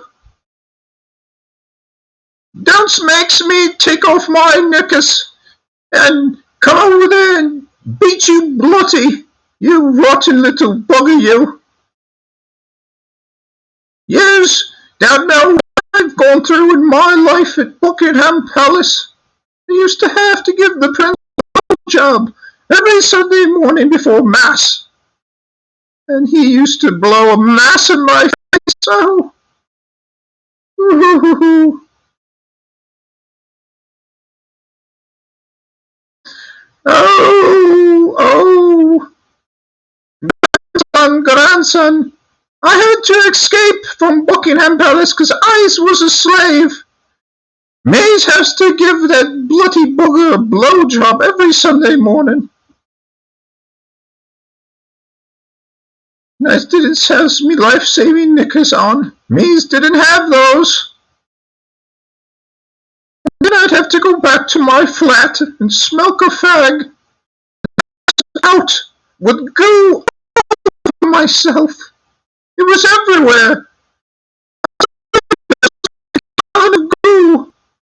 Speaker 1: Don't makes me take off my knickers and come over there and beat you bloody, you rotten little bugger, you. Yes, don't know what I've gone through in my life at Buckingham Palace. I used to have to give the prince a job every Sunday morning before Mass. And he used to blow a mass in my face, so. Oh, oh, son, grandson. I had to escape from Buckingham Palace because I was a slave. Maze has to give that bloody bugger a blowjob every Sunday morning. I didn't have me life-saving knickers on. Maze didn't have those. Then I'd have to go back to my flat and smoke a fag out with goo on myself. It was everywhere. A goo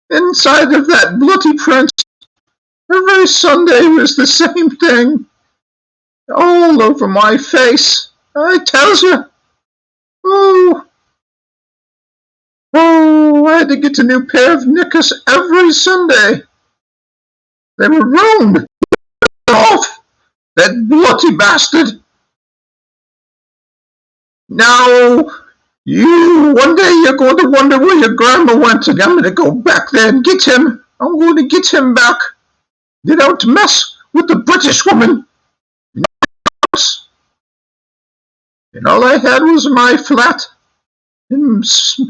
Speaker 1: inside of that bloody prince. Every Sunday was the same thing. All over my face. I tells you. Oh, oh, I had to get a new pair of knickers every Sunday. They were ruined. Off. That bloody bastard. Now, one day you're going to wonder where your grandma went, and I'm going to go back there and get him. I'm going to get him back. They don't mess with the British woman. And all I had was my flat. And so,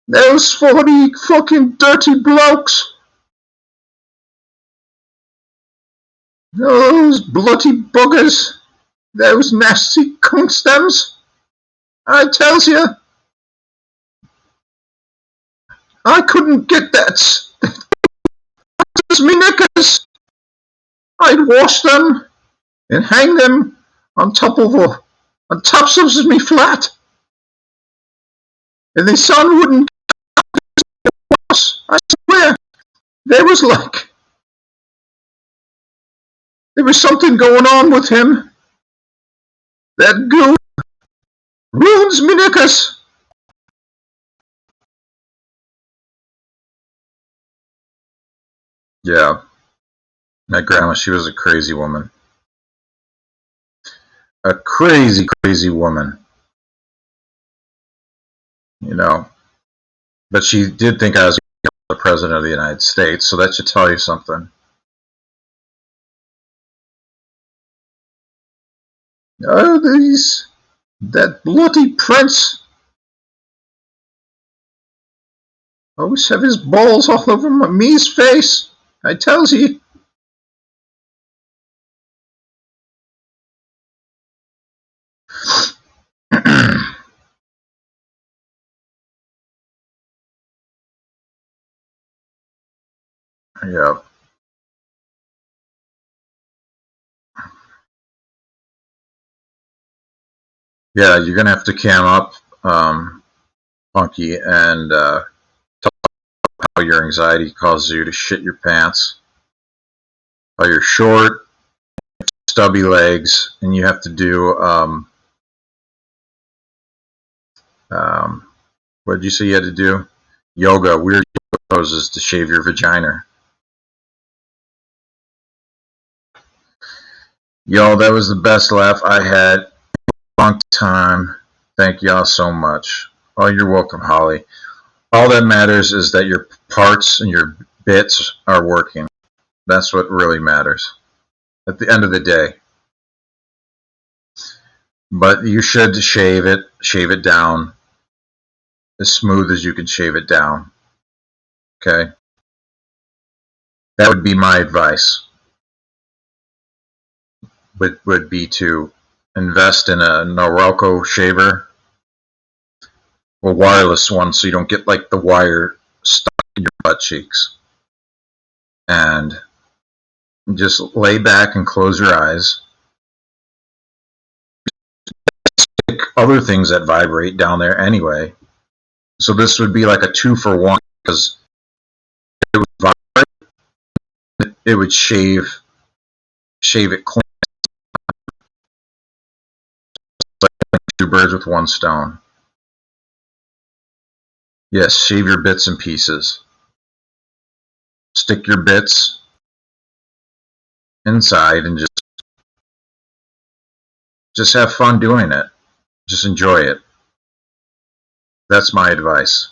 Speaker 1: those 40 fucking dirty blokes. Those bloody buggers. Those nasty cuntstems. I tells you, I couldn't get that. That's me knickers. I'd wash them and hang them on top of me flat. And the sun wouldn't pass. I swear, there was like, there was something going on with him. That goo ruins me knickers. Yeah, my grandma, she was a crazy woman. A crazy, crazy woman. You know, but she did think I was the president of the United States, so that should tell you something. Oh, that bloody prince always have his balls all over me's face. I tells you. Yeah. Yeah, you're gonna have to cam up, Funky, and tell how your anxiety causes you to shit your pants. How you're short, stubby legs, and you have to do um, what did you say you had to do? Yoga, weird yoga poses to shave your vagina. Yo, that was the best laugh I had in a long time. Thank y'all so much. Oh, you're welcome, Holly. All that matters is that your parts and your bits are working. That's what really matters at the end of the day. But you should shave it down as smooth as you can shave it down. Okay? That would be my advice. Would be to invest in a Norelco shaver, a wireless one, so you don't get like the wire stuck in your butt cheeks. And just lay back and close your eyes. Pick other things that vibrate down there anyway. So this would be like a 2-for-1 because it would vibrate, it would shave it clean. Like two birds with one stone. Yes, shave your bits and pieces. Stick your bits inside and just have fun doing it. Just enjoy it. That's my advice.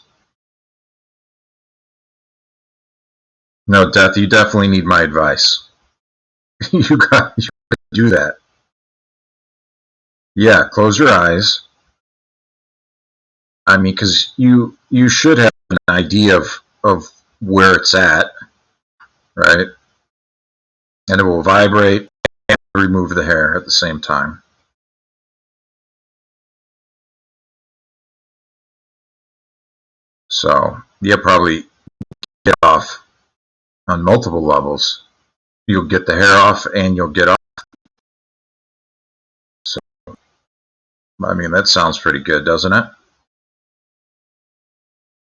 Speaker 1: No, Death, you definitely need my advice. You do that. Yeah, close your eyes. I mean, because you should have an idea of where it's at, right? And it will vibrate and remove the hair at the same time. So you'll probably get off on multiple levels. You'll get the hair off and you'll get off. So I mean, that sounds pretty good, doesn't it?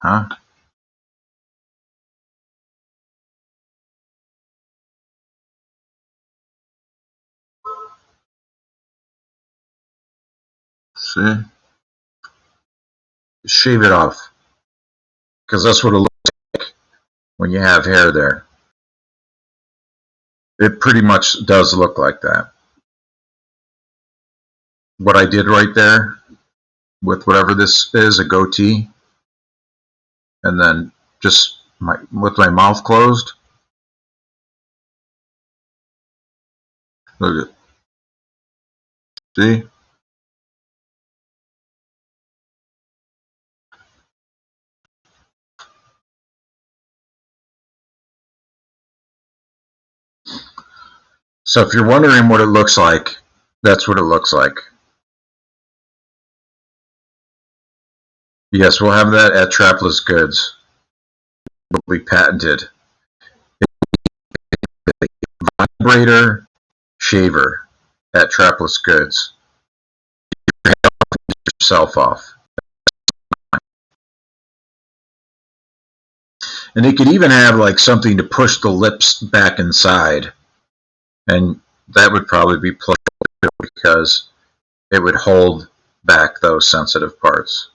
Speaker 1: Huh? See? Shave it off. Because that's what it looks like when you have hair there. It pretty much does look like that. What I did right there with whatever this is, a goatee, and then just with my mouth closed. Look at see. So if you're wondering what it looks like, that's what it looks like. Yes, we'll have that at Trapless Goods. It will be patented. Vibrator shaver at Trapless Goods. Yourself off. And it could even have like something to push the lips back inside. And that would probably be pleasurable because it would hold back those sensitive parts.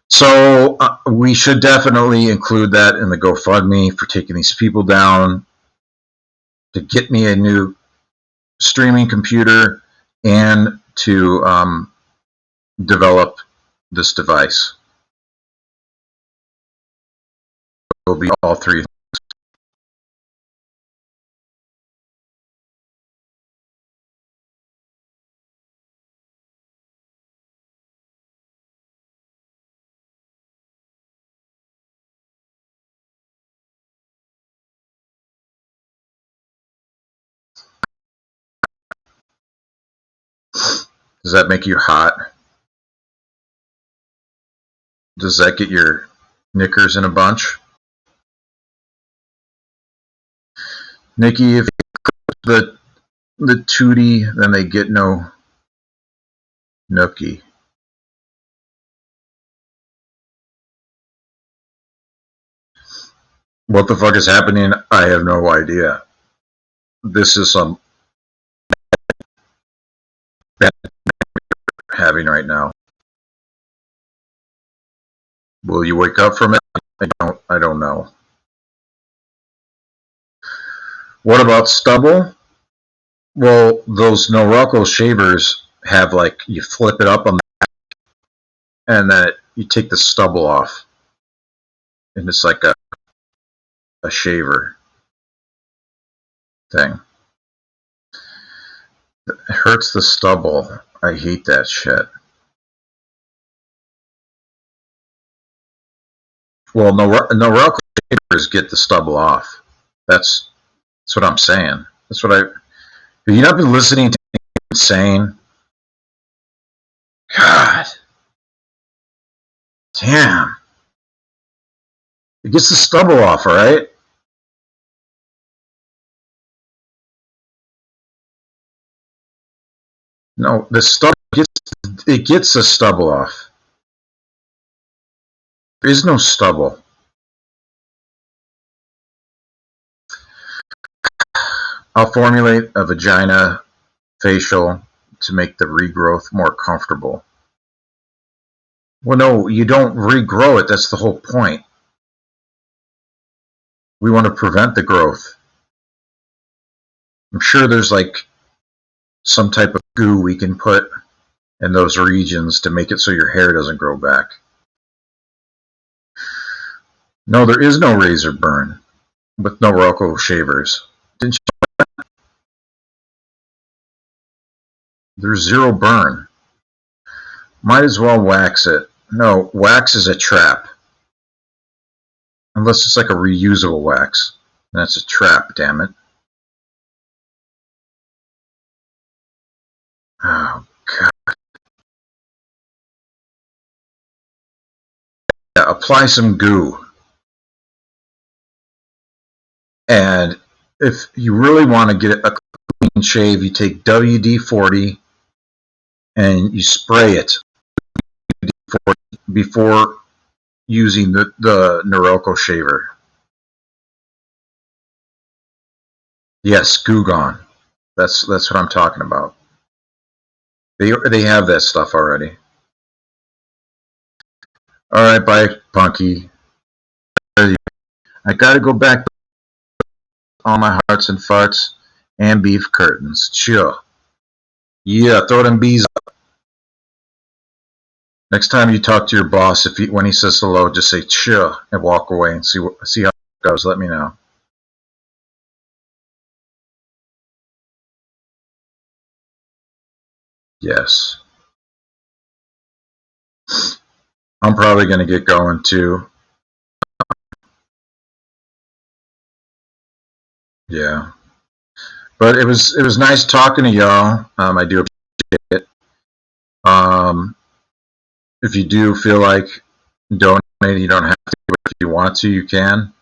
Speaker 1: So we should definitely include that in the GoFundMe for taking these people down to get me a new streaming computer and to develop this device. It will be all three. Does that make you hot? Does that get your knickers in a bunch? Nikki, if the tootie, then they get no nookie. What the fuck is happening? I have no idea. This is some bad having right now. Will you wake up from it? I don't know. What about stubble? Well, those Norelco shavers have like you flip it up on and then you take the stubble off, and it's like a shaver thing. It hurts the stubble. I hate that shit. Well, Norelco shavers get the stubble off. That's what I'm saying. That's what I. Have you not been listening to me saying? God, damn. It gets the stubble off, all right? No, the stubble gets the stubble off. There is no stubble. I'll formulate a vagina facial to make the regrowth more comfortable. Well, no, you don't regrow it. That's the whole point. We want to prevent the growth. I'm sure there's like some type of goo we can put in those regions to make it so your hair doesn't grow back. No, there is no razor burn with no Norelco shavers. Didn't you? There's zero burn. Might as well wax it. No, wax is a trap. Unless it's like a reusable wax. That's a trap, damn it. Oh, God. Yeah, apply some goo. And if you really want to get a clean shave, you take WD-40 and you spray it before using the Norelco shaver. Yes, Goo Gone. That's what I'm talking about. They have that stuff already. All right, bye, Punky. I gotta go back to all my hearts and farts and beef curtains. Chill. Yeah, throw them bees up. Next time you talk to your boss, when he says hello, just say chill and walk away and see how it goes. Let me know. Yes. I'm probably gonna get going too. Yeah. But it was nice talking to y'all. I do appreciate it. Um, if you do feel like donating, you don't have to. But if you want to, you can.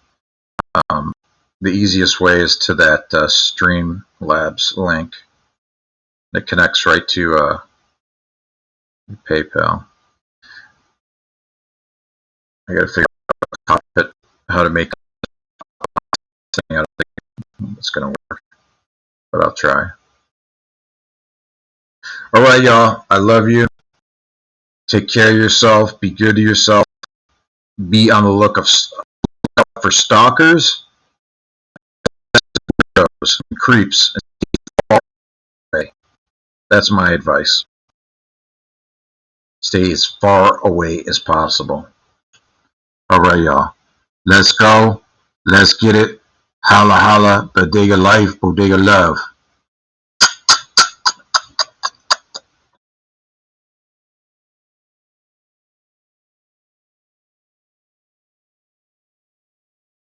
Speaker 1: Um, the easiest way is to that Streamlabs link that connects right to PayPal. I got to figure out how to make something. I don't think it's going to work, but I'll try. All right, y'all. I love you. Take care of yourself. Be good to yourself. Be on the lookout for stalkers, and creeps. That's my advice. Stay as far away as possible. All right, y'all. Let's go. Let's get it. Holla, holla. Bodega life, bodega love.